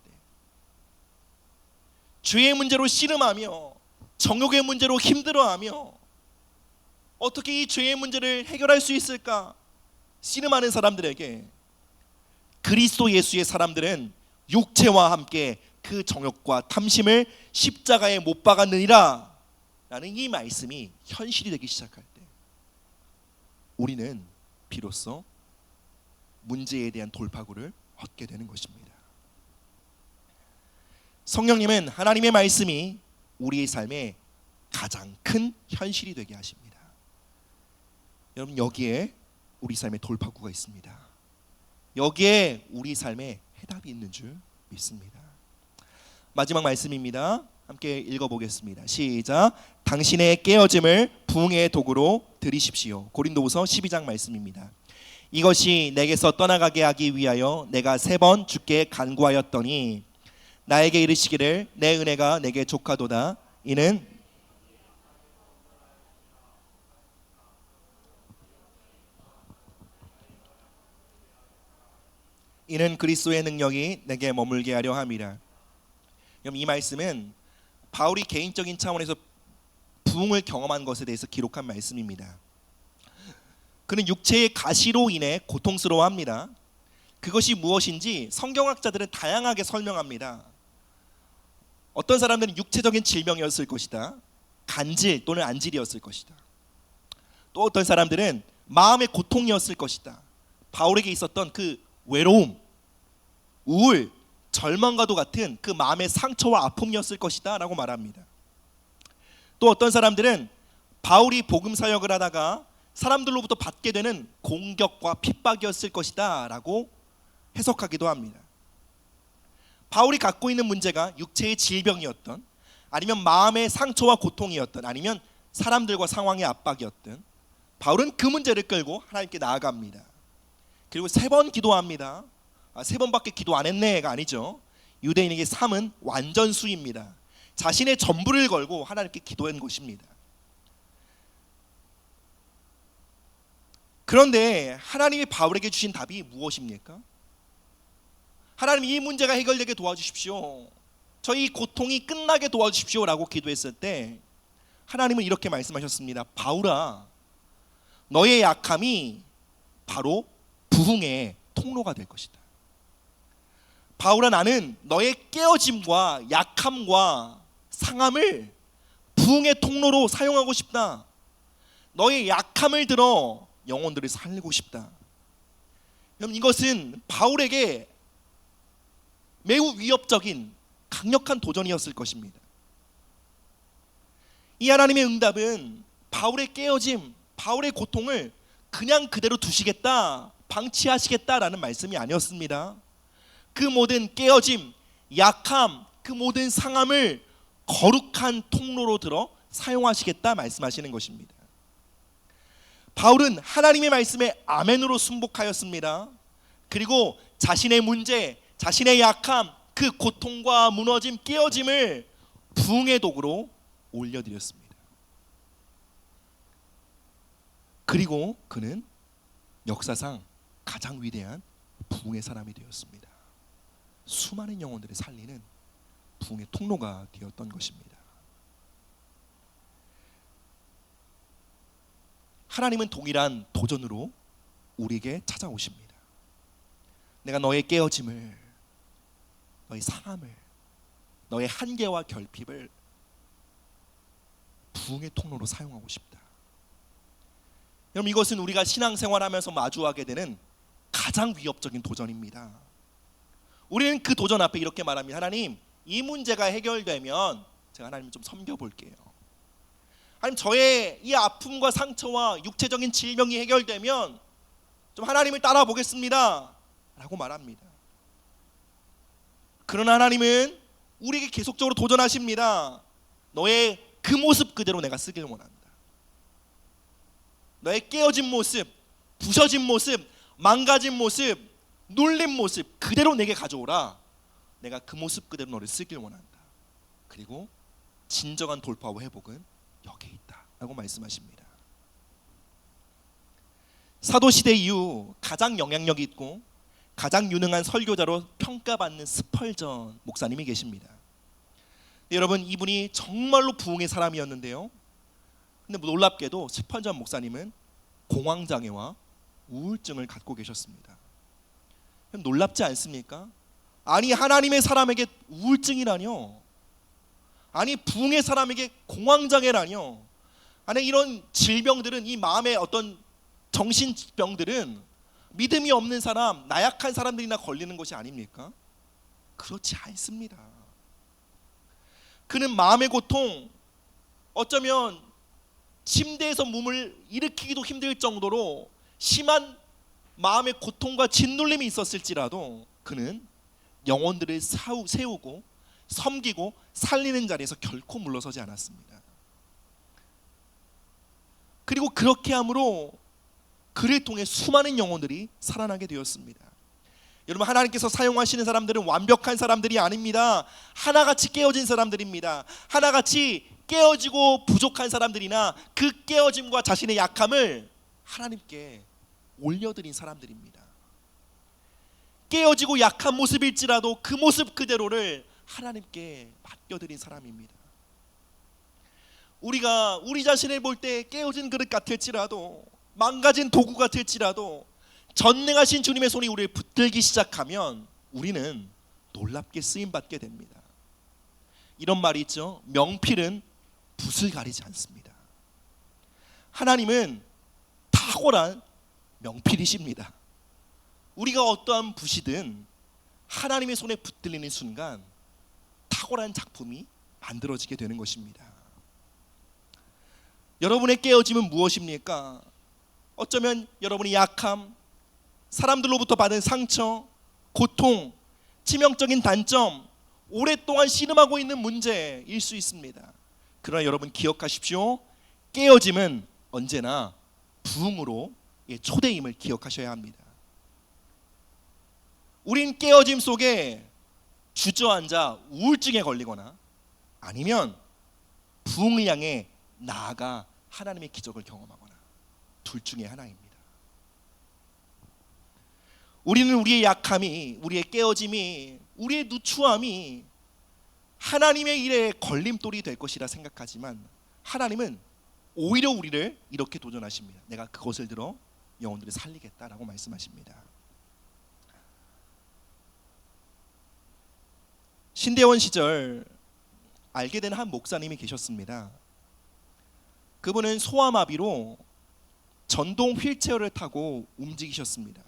죄의 문제로 씨름하며 정욕의 문제로 힘들어하며 어떻게 이 죄의 문제를 해결할 수 있을까 씨름하는 사람들에게 그리스도 예수의 사람들은 육체와 함께 그 정욕과 탐심을 십자가에 못 박았느니라 라는 이 말씀이 현실이 되기 시작할 때 우리는 비로소 문제에 대한 돌파구를 얻게 되는 것입니다. 성령님은 하나님의 말씀이 우리의 삶에 가장 큰 현실이 되게 하십니다. 여러분, 여기에 우리 삶의 돌파구가 있습니다. 여기에 우리 삶에 해답이 있는 줄 믿습니다. 마지막 말씀입니다. 함께 읽어보겠습니다. 시작. 당신의 깨어짐을 부흥의 도구로 들이십시오. 고린도후서 12장 말씀입니다. 이것이 내게서 떠나가게 하기 위하여 내가 3번 주께 간구하였더니 나에게 이르시기를 내 은혜가 내게 족하도다. 이는 그리스도의 능력이 내게 머물게 하려 함이라. 이 말씀은 바울이 개인적인 차원에서 부흥을 경험한 것에 대해서 기록한 말씀입니다. 그는 육체의 가시로 인해 고통스러워합니다. 그것이 무엇인지 성경학자들은 다양하게 설명합니다. 어떤 사람들은 육체적인 질병이었을 것이다. 간질 또는 안질이었을 것이다. 또 어떤 사람들은 마음의 고통이었을 것이다. 바울에게 있었던 그 외로움, 우울, 절망과도 같은 그 마음의 상처와 아픔이었을 것이다 라고 말합니다. 또 어떤 사람들은 바울이 복음 사역을 하다가 사람들로부터 받게 되는 공격과 핍박이었을 것이다 라고 해석하기도 합니다. 바울이 갖고 있는 문제가 육체의 질병이었던, 아니면 마음의 상처와 고통이었던, 아니면 사람들과 상황의 압박이었던, 바울은 그 문제를 끌고 하나님께 나아갑니다. 그리고 3번 기도합니다. 3번밖에 기도 안 했네가 아니죠. 유대인에게 3은 완전수입니다. 자신의 전부를 걸고 하나님께 기도한 것입니다. 그런데 하나님이 바울에게 주신 답이 무엇입니까? 하나님, 이 문제가 해결되게 도와주십시오. 저희 고통이 끝나게 도와주십시오 라고 기도했을 때 하나님은 이렇게 말씀하셨습니다. 바울아, 너의 약함이 바로 부흥의 통로가 될 것이다. 바울아, 나는 너의 깨어짐과 약함과 상함을 부흥의 통로로 사용하고 싶다. 너의 약함을 들어 영혼들을 살리고 싶다. 여러분, 이것은 바울에게 매우 위협적인 강력한 도전이었을 것입니다. 이 하나님의 응답은 바울의 깨어짐, 바울의 고통을 그냥 그대로 두시겠다, 방치하시겠다라는 말씀이 아니었습니다. 그 모든 깨어짐, 약함, 그 모든 상함을 거룩한 통로로 들어 사용하시겠다 말씀하시는 것입니다. 바울은 하나님의 말씀에 아멘으로 순복하였습니다. 그리고 자신의 문제, 자신의 약함, 그 고통과 무너짐, 깨어짐을 부흥의 도구로 올려드렸습니다. 그리고 그는 역사상 가장 위대한 부흥의 사람이 되었습니다. 수많은 영혼들을 살리는 부흥의 통로가 되었던 것입니다. 하나님은 동일한 도전으로 우리에게 찾아오십니다. 내가 너의 깨어짐을, 너의 상함을, 너의 한계와 결핍을 부흥의 통로로 사용하고 싶다. 여러분, 이것은 우리가 신앙생활하면서 마주하게 되는 가장 위협적인 도전입니다. 우리는 그 도전 앞에 이렇게 말합니다. 하나님, 이 문제가 해결되면 제가 하나님 좀 섬겨볼게요. 하나님, 저의 이 아픔과 상처와 육체적인 질병이 해결되면 좀 하나님을 따라 보겠습니다 라고 말합니다. 그러나 하나님은 우리에게 계속적으로 도전하십니다. 너의 그 모습 그대로 내가 쓰길 원한다. 너의 깨어진 모습, 부서진 모습, 망가진 모습, 눌린 모습 그대로 내게 가져오라. 내가 그 모습 그대로 너를 쓰길 원한다. 그리고 진정한 돌파와 회복은 여기에 있다 라고 말씀하십니다. 사도시대 이후 가장 영향력 있고 가장 유능한 설교자로 평가받는 스펄전 목사님이 계십니다. 여러분, 이분이 정말로 부흥의 사람이었는데요, 근데 놀랍게도 스펄전 목사님은 공황장애와 우울증을 갖고 계셨습니다. 놀랍지 않습니까? 아니, 하나님의 사람에게 우울증이라뇨? 아니, 부흥의 사람에게 공황장애라뇨? 아니, 이런 질병들은, 이 마음의 어떤 정신병들은 믿음이 없는 사람, 나약한 사람들이나 걸리는 것이 아닙니까? 그렇지 않습니다. 그는 마음의 고통, 어쩌면 침대에서 몸을 일으키기도 힘들 정도로 심한 마음의 고통과 짓눌림이 있었을지라도 그는 영혼들을 세우고 섬기고 살리는 자리에서 결코 물러서지 않았습니다. 그리고 그렇게 함으로 그를 통해 수많은 영혼들이 살아나게 되었습니다. 여러분, 하나님께서 사용하시는 사람들은 완벽한 사람들이 아닙니다. 하나같이 깨어진 사람들입니다. 하나같이 깨어지고 부족한 사람들이나 그 깨어짐과 자신의 약함을 하나님께 올려드린 사람들입니다. 깨어지고 약한 모습일지라도 그 모습 그대로를 하나님께 맡겨드린 사람입니다. 우리가 우리 자신을 볼 때 깨어진 그릇 같을지라도, 망가진 도구 같을지라도 전능하신 주님의 손이 우리를 붙들기 시작하면 우리는 놀랍게 쓰임받게 됩니다. 이런 말이 있죠. 명필은 붓을 가리지 않습니다. 하나님은 탁월한 명필이십니다. 우리가 어떠한 붓이든 하나님의 손에 붙들리는 순간 탁월한 작품이 만들어지게 되는 것입니다. 여러분의 깨어짐은 무엇입니까? 어쩌면 여러분이 약함, 사람들로부터 받은 상처, 고통, 치명적인 단점, 오랫동안 씨름하고 있는 문제일 수 있습니다. 그러나 여러분 기억하십시오. 깨어짐은 언제나 부흥으로 초대임을 기억하셔야 합니다. 우린 깨어짐 속에 주저앉아 우울증에 걸리거나 아니면 부흥을 향해 나아가 하나님의 기적을 경험하거나 둘 중에 하나입니다. 우리는 우리의 약함이, 우리의 깨어짐이, 우리의 누추함이 하나님의 일에 걸림돌이 될 것이라 생각하지만 하나님은 오히려 우리를 이렇게 도전하십니다. 내가 그것을 들어 영혼들을 살리겠다라고 말씀하십니다. 신대원 시절 알게 된 한 목사님이 계셨습니다. 그분은 소아마비로 전동 휠체어를 타고 움직이셨습니다.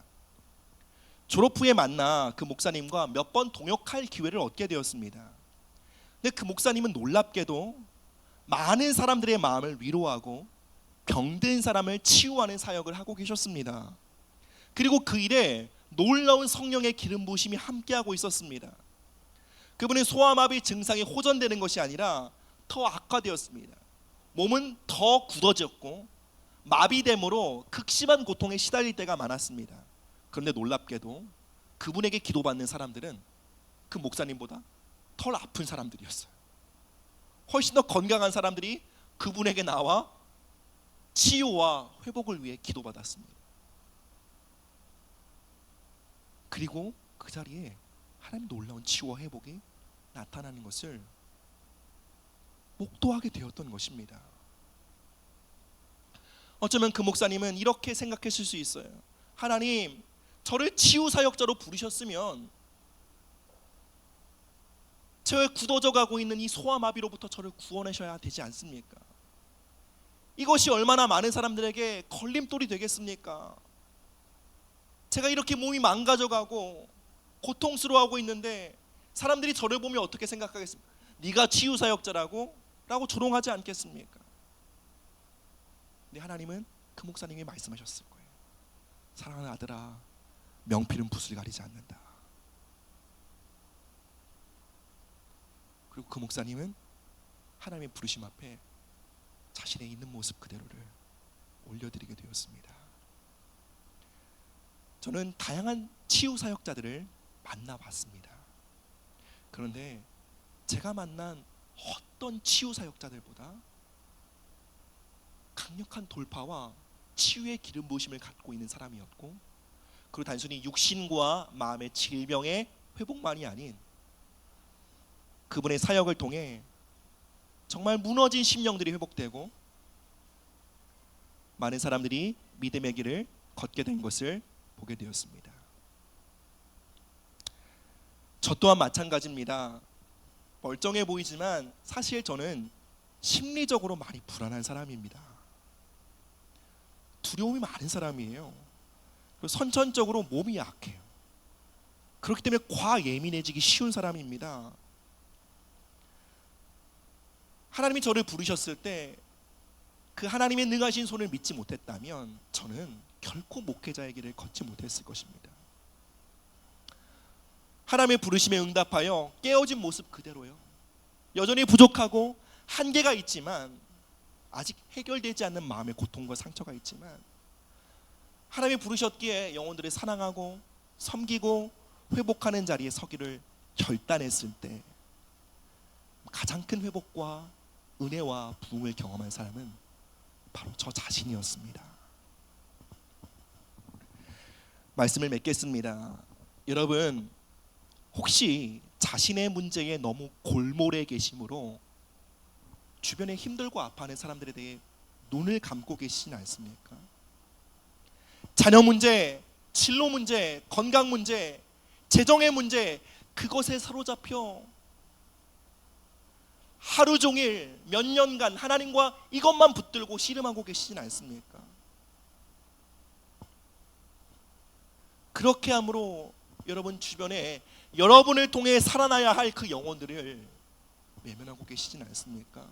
졸업 후에 만나 그 목사님과 몇 번 동역할 기회를 얻게 되었습니다. 근데 그 목사님은 놀랍게도 많은 사람들의 마음을 위로하고 병든 사람을 치유하는 사역을 하고 계셨습니다. 그리고 그 일에 놀라운 성령의 기름 부으심이 함께하고 있었습니다. 그분은 소아마비 증상이 호전되는 것이 아니라 더 악화되었습니다. 몸은 더 굳어졌고 마비됨으로 극심한 고통에 시달릴 때가 많았습니다. 그런데 놀랍게도 그분에게 기도받는 사람들은 그 목사님보다 덜 아픈 사람들이었어요. 훨씬 더 건강한 사람들이 그분에게 나와 치유와 회복을 위해 기도받았습니다. 그리고 그 자리에 하나님 놀라운 치유와 회복이 나타나는 것을 목도하게 되었던 것입니다. 어쩌면 그 목사님은 이렇게 생각했을 수 있어요. 하나님, 저를 치유 사역자로 부르셨으면 저 굳어져 가고 있는 이 소아마비로부터 저를 구원하셔야 되지 않습니까? 이것이 얼마나 많은 사람들에게 걸림돌이 되겠습니까? 제가 이렇게 몸이 망가져가고 고통스러워하고 있는데 사람들이 저를 보면 어떻게 생각하겠습니까? 네가 치유 사역자라고? 라고 조롱하지 않겠습니까? 근데 하나님은 그 목사님이 말씀하셨을 거예요. 사랑하는 아들아, 명필은 붓을 가리지 않는다. 그리고 그 목사님은 하나님의 부르심 앞에 자신의 있는 모습 그대로를 올려드리게 되었습니다. 저는 다양한 치유 사역자들을 만나봤습니다. 그런데 제가 만난 어떤 치유 사역자들보다 강력한 돌파와 치유의 기름 부으심을 갖고 있는 사람이었고, 그리고 단순히 육신과 마음의 질병의 회복만이 아닌 그분의 사역을 통해 정말 무너진 심령들이 회복되고 많은 사람들이 믿음의 길을 걷게 된 것을 보게 되었습니다. 저 또한 마찬가지입니다. 멀쩡해 보이지만 사실 저는 심리적으로 많이 불안한 사람입니다. 두려움이 많은 사람이에요. 그리고 선천적으로 몸이 약해요. 그렇기 때문에 과예민해지기 쉬운 사람입니다. 하나님이 저를 부르셨을 때 그 하나님의 능하신 손을 믿지 못했다면 저는 결코 목회자의 길을 걷지 못했을 것입니다. 하나님의 부르심에 응답하여 깨어진 모습 그대로요. 여전히 부족하고 한계가 있지만, 아직 해결되지 않는 마음의 고통과 상처가 있지만 하나님이 부르셨기에 영혼들을 사랑하고 섬기고 회복하는 자리에 서기를 결단했을 때 가장 큰 회복과 은혜와 부흥을 경험한 사람은 바로 저 자신이었습니다. 말씀을 맺겠습니다. 여러분, 혹시 자신의 문제에 너무 골몰해 계심으로 주변에 힘들고 아파하는 사람들에 대해 눈을 감고 계시진 않습니까? 자녀 문제, 진로 문제, 건강 문제, 재정의 문제, 그것에 사로잡혀 하루 종일 몇 년간 하나님과 이것만 붙들고 씨름하고 계시진 않습니까? 그렇게 함으로 여러분 주변에 여러분을 통해 살아나야 할 그 영혼들을 외면하고 계시진 않습니까?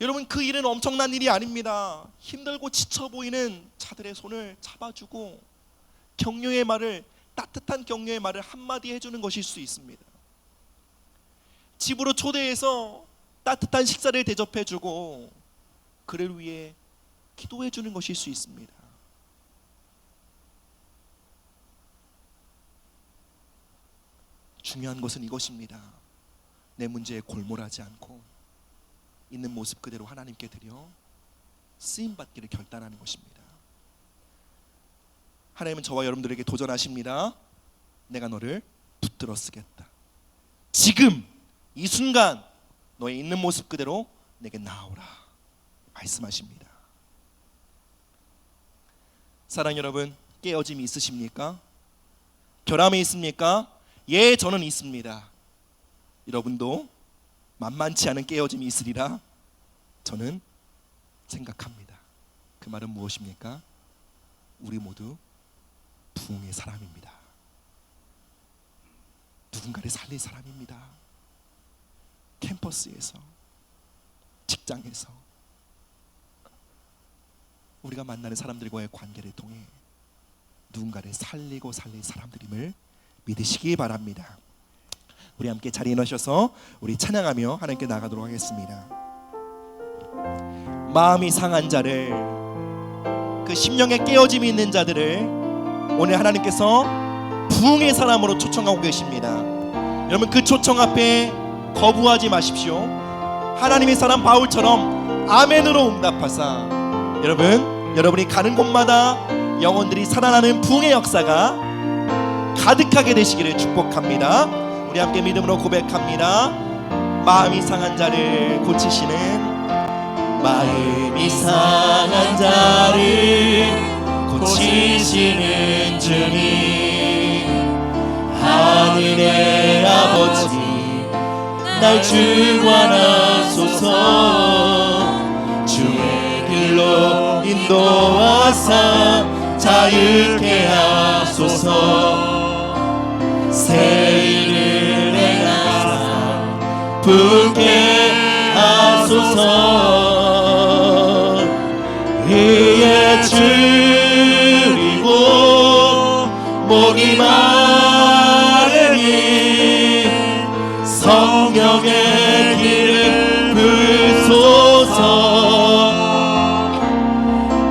여러분, 그 일은 엄청난 일이 아닙니다. 힘들고 지쳐 보이는 자들의 손을 잡아주고 격려의 말을, 따뜻한 격려의 말을 한마디 해주는 것일 수 있습니다. 집으로 초대해서 따뜻한 식사를 대접해주고 그를 위해 기도해주는 것일 수 있습니다. 중요한 것은 이것입니다. 내 문제에 골몰하지 않고 있는 모습 그대로 하나님께 드려 쓰임받기를 결단하는 것입니다. 하나님은 저와 여러분들에게 도전하십니다. 내가 너를 붙들어 쓰겠다. 지금 이 순간 너의 있는 모습 그대로 내게 나오라 말씀하십니다. 사랑 여러분, 깨어짐이 있으십니까? 결함이 있습니까? 예, 저는 있습니다. 여러분도 만만치 않은 깨어짐이 있으리라 저는 생각합니다. 그 말은 무엇입니까? 우리 모두 부흥의 사람입니다. 누군가를 살릴 사람입니다. 캠퍼스에서, 직장에서 우리가 만나는 사람들과의 관계를 통해 누군가를 살리고 살릴 사람들임을 믿으시기 바랍니다. 우리 함께 자리에 넣으셔서 우리 찬양하며 하나님께 나가도록 하겠습니다. 마음이 상한 자를, 그 심령에 깨어짐이 있는 자들을 오늘 하나님께서 부흥의 사람으로 초청하고 계십니다. 여러분, 그 초청 앞에 거부하지 마십시오. 하나님의 사람 바울처럼 아멘으로 응답하사 여러분이 가는 곳마다 영혼들이 살아나는 부흥의 역사가 가득하게 되시기를 축복합니다. 우리 함께 믿음으로 고백합니다. 마음이 상한 자를 고치시는, 마음이 상한 자를 고치시는 주님, 하늘의 아버지 날 주관하소서. 주의 길로 인도하사 자유케 하소서. 새 일을 행하사 부게 하소서. 이에 줄이고 목이 마르니 성령의 길을 부소서.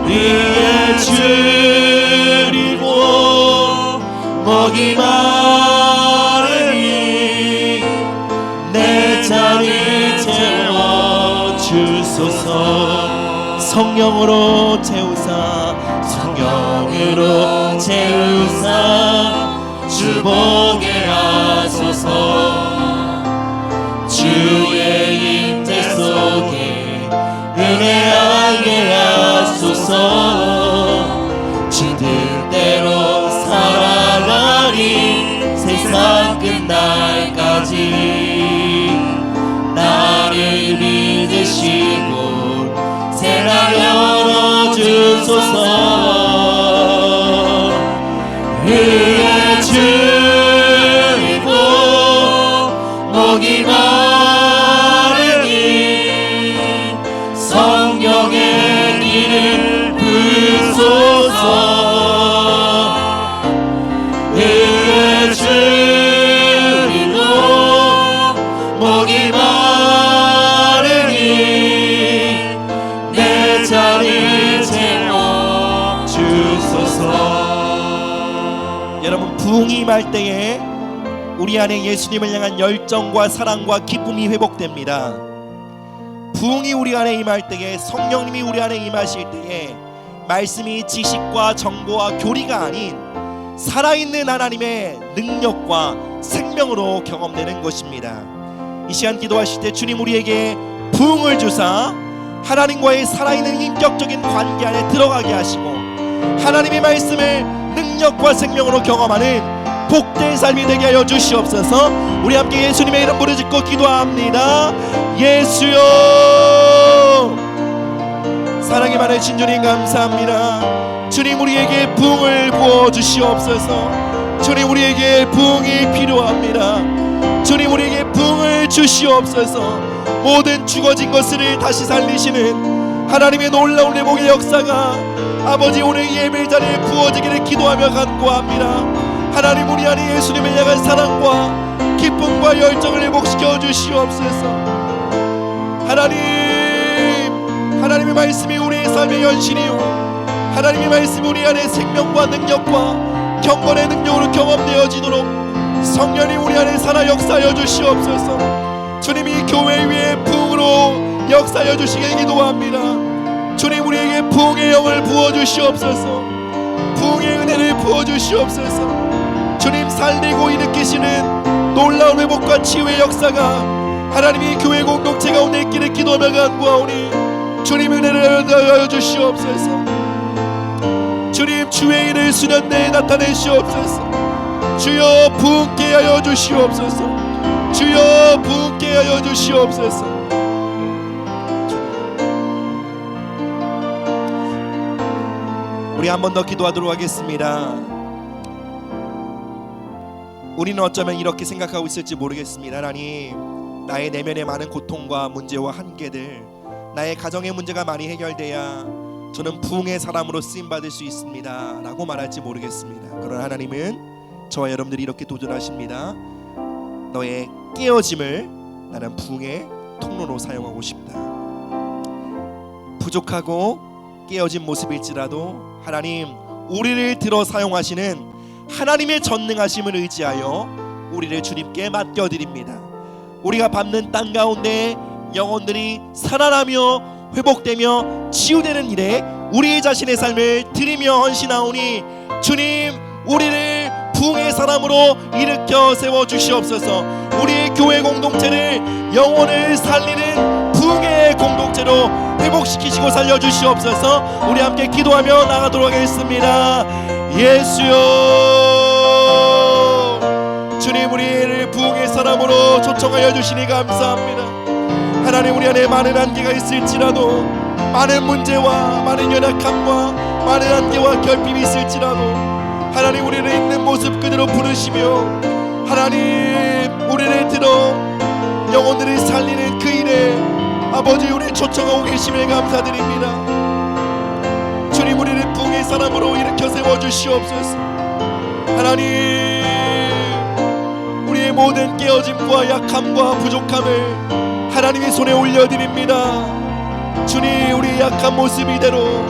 이에 줄이고 목이 마르니 내 자리 채워주소서. 성령으로 채우사, 성령으로 채우사 주보게 하소서. 주의 임재 속에 은혜하게 하소서. 주 뜻대로 살아가리 세상 끝날까지. 나를 믿으시고 새날 열어주소서. 의에 줄이고 목이 마르니 성령의 길을 부소서. 의에 줄이고 목이 마르니 내 자리 채워주소서. 임할 때에 우리 안에 예수님을 향한 열정과 사랑과 기쁨이 회복됩니다. 부흥이 우리 안에 임할 때에, 성령님이 우리 안에 임하실 때에 말씀이 지식과 정보와 교리가 아닌 살아있는 하나님의 능력과 생명으로 경험되는 것입니다. 이 시간 기도하실 때 주님 우리에게 부흥을 주사 하나님과의 살아있는 인격적인 관계 안에 들어가게 하시고 하나님의 말씀을 능력과 생명으로 경험하는 복된 삶이 되게 하여 주시옵소서. 우리 함께 예수님의 이름 부르짖고 기도합니다. 예수여, 사랑이 많으신 주님 감사합니다. 주님 우리에게 부흥을 부어주시옵소서. 주님 우리에게 부흥이 필요합니다. 주님 우리에게 부흥을 주시옵소서. 모든 죽어진 것을 다시 살리시는 하나님의 놀라운 회복의 역사가 아버지 오늘 예배 자리에 부어지기를 기도하며 간구합니다. 하나님 우리 안에 예수님을 향한 사랑과 기쁨과 열정을 회복시켜 주시옵소서. 하나님의 말씀이 우리의 삶의 현실이요 하나님의 말씀이 우리 안에 생명과 능력과 경건의 능력으로 경험되어지도록 성령이 우리 안에 살아 역사하여 주시옵소서. 주님이 교회 위에 부흥으로 역사하여 주시길 기도합니다. 주님 우리에게 부흥의 영을 부어주시옵소서. 부흥의 은혜를 부어주시옵소서. 주님 살리고 일으키시는 놀라운 회복과 치유의 역사가 하나님이 교회 공동체 가운데 있기를 기도하며 간구하오니 주님 은혜를 더하여 주시옵소서. 주님 주의 일을 수년 내에 나타내시옵소서. 주여 부흥케 하여 주시옵소서. 주여 부흥케 하여 주시옵소서. 우리 한 번 더 기도하도록 하겠습니다. 우리는 어쩌면 이렇게 생각하고 있을지 모르겠습니다. 하나님, 나의 내면의 많은 고통과 문제와 한계들, 나의 가정의 문제가 많이 해결돼야 저는 부흥의 사람으로 쓰임받을 수 있습니다 라고 말할지 모르겠습니다. 그러나 하나님은 저와 여러분들이 이렇게 도전하십니다. 너의 깨어짐을 나는 부흥의 통로로 사용하고 싶다. 부족하고 깨어진 모습일지라도 하나님 우리를 들어 사용하시는 하나님의 전능하심을 의지하여 우리를 주님께 맡겨드립니다. 우리가 밟는 땅 가운데 영혼들이 살아나며 회복되며 치유되는 일에 우리 자신의 삶을 드리며 헌신하오니 주님 우리를 부흥의 사람으로 일으켜 세워주시옵소서. 우리 교회 공동체를 영혼을 살리는 부흥의 공동체로 회복시키시고 살려주시옵소서. 우리 함께 기도하며 나가도록 하겠습니다. 예수여, 주님 우리를 부흥의 사람으로 초청하여 주시니 감사합니다. 하나님 우리 안에 많은 한계가 있을지라도, 많은 문제와 많은 연약함과 많은 한계와 결핍이 있을지라도 하나님 우리를 있는 모습 그대로 부르시며 하나님 우리를 들어 영혼들을 살리는 그 일에 아버지 우리를 초청하고 계심에 감사드립니다. 주님 우리를 부흥의 사람으로 일으켜 세워주시옵소서. 하나님 우리의 모든 깨어짐과 약함과 부족함을 하나님의 손에 올려드립니다. 주님 우리의 약한 모습 이대로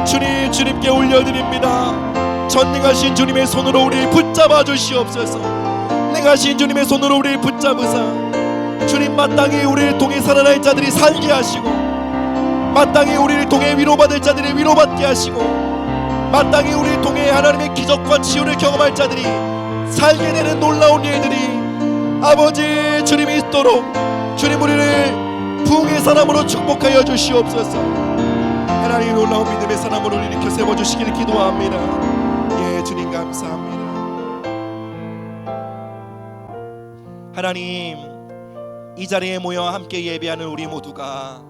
주님께 올려드립니다. 전능하신 주님의 손으로 우리를 붙잡아 주시옵소서. 능하신 주님의 손으로 우리를 붙잡으사 주님 마땅히 우리를 통해 살아날 자들이 살게 하시고, 마땅히 우리를 통해 위로받을 자들이 위로받게 하시고, 마땅히 우리를 통해 하나님의 기적과 치유를 경험할 자들이 살게 되는 놀라운 일들이 아버지 주님이 있도록 주님 우리를 부흥의 사람으로 축복하여 주시옵소서. 하나님 놀라운 믿음의 사람으로 일으켜 세워주시기를 기도합니다. 예, 주님 감사합니다. 하나님 이 자리에 모여 함께 예배하는 우리 모두가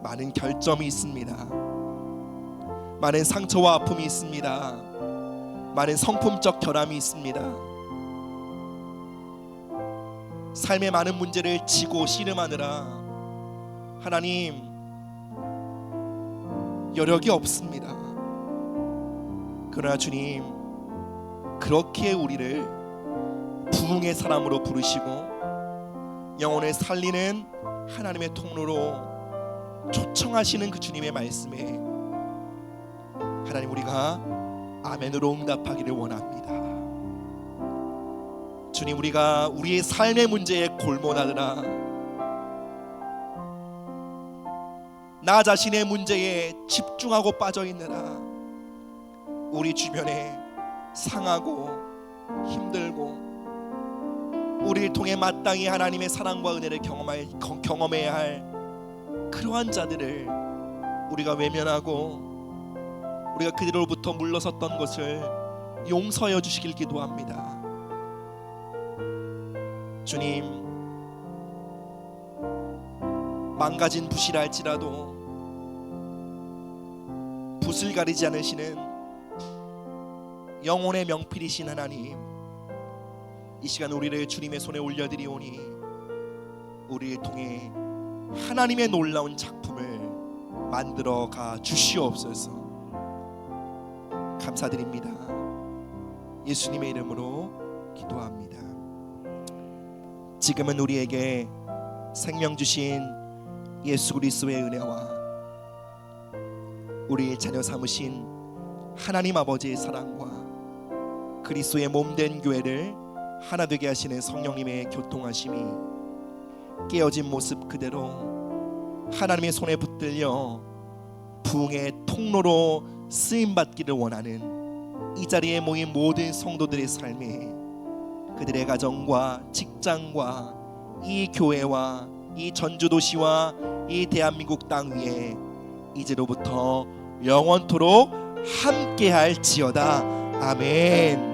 많은 결점이 있습니다. 많은 상처와 아픔이 있습니다. 많은 성품적 결함이 있습니다. 삶의 많은 문제를 지고 씨름하느라 하나님 여력이 없습니다. 그러나 주님 그렇게 우리를 부흥의 사람으로 부르시고 영혼을 살리는 하나님의 통로로 초청하시는 그 주님의 말씀에 하나님 우리가 아멘으로 응답하기를 원합니다. 주님, 우리가 우리의 삶의 문제에 골몰하느라, 나 자신의 문제에 집중하고 빠져있느라 우리 주변에 상하고 힘들고 우리를 통해 마땅히 하나님의 사랑과 은혜를 경험해야 할 그러한 자들을 우리가 외면하고 우리가 그들로부터 물러섰던 것을 용서하여 주시길 기도합니다. 주님, 망가진 붓이라 할지라도 붓을 가리지 않으시는 영혼의 명필이신 하나님, 이 시간 우리를 주님의 손에 올려드리오니 우리를 통해 하나님의 놀라운 작품을 만들어 가 주시옵소서. 감사드립니다. 예수님의 이름으로 기도합니다. 지금은 우리에게 생명 주신 예수 그리스도의 은혜와 우리의 자녀 삼으신 하나님 아버지의 사랑과 그리스도의 몸된 교회를 하나 되게 하시는 성령님의 교통하심이 깨어진 모습 그대로 하나님의 손에 붙들려 부흥의 통로로 쓰임받기를 원하는 이 자리에 모인 모든 성도들의 삶에 그들의 가정과 직장과 이 교회와 이 전주도시와 이 대한민국 땅 위에 이제로부터 영원토록 함께할지어다. 아멘.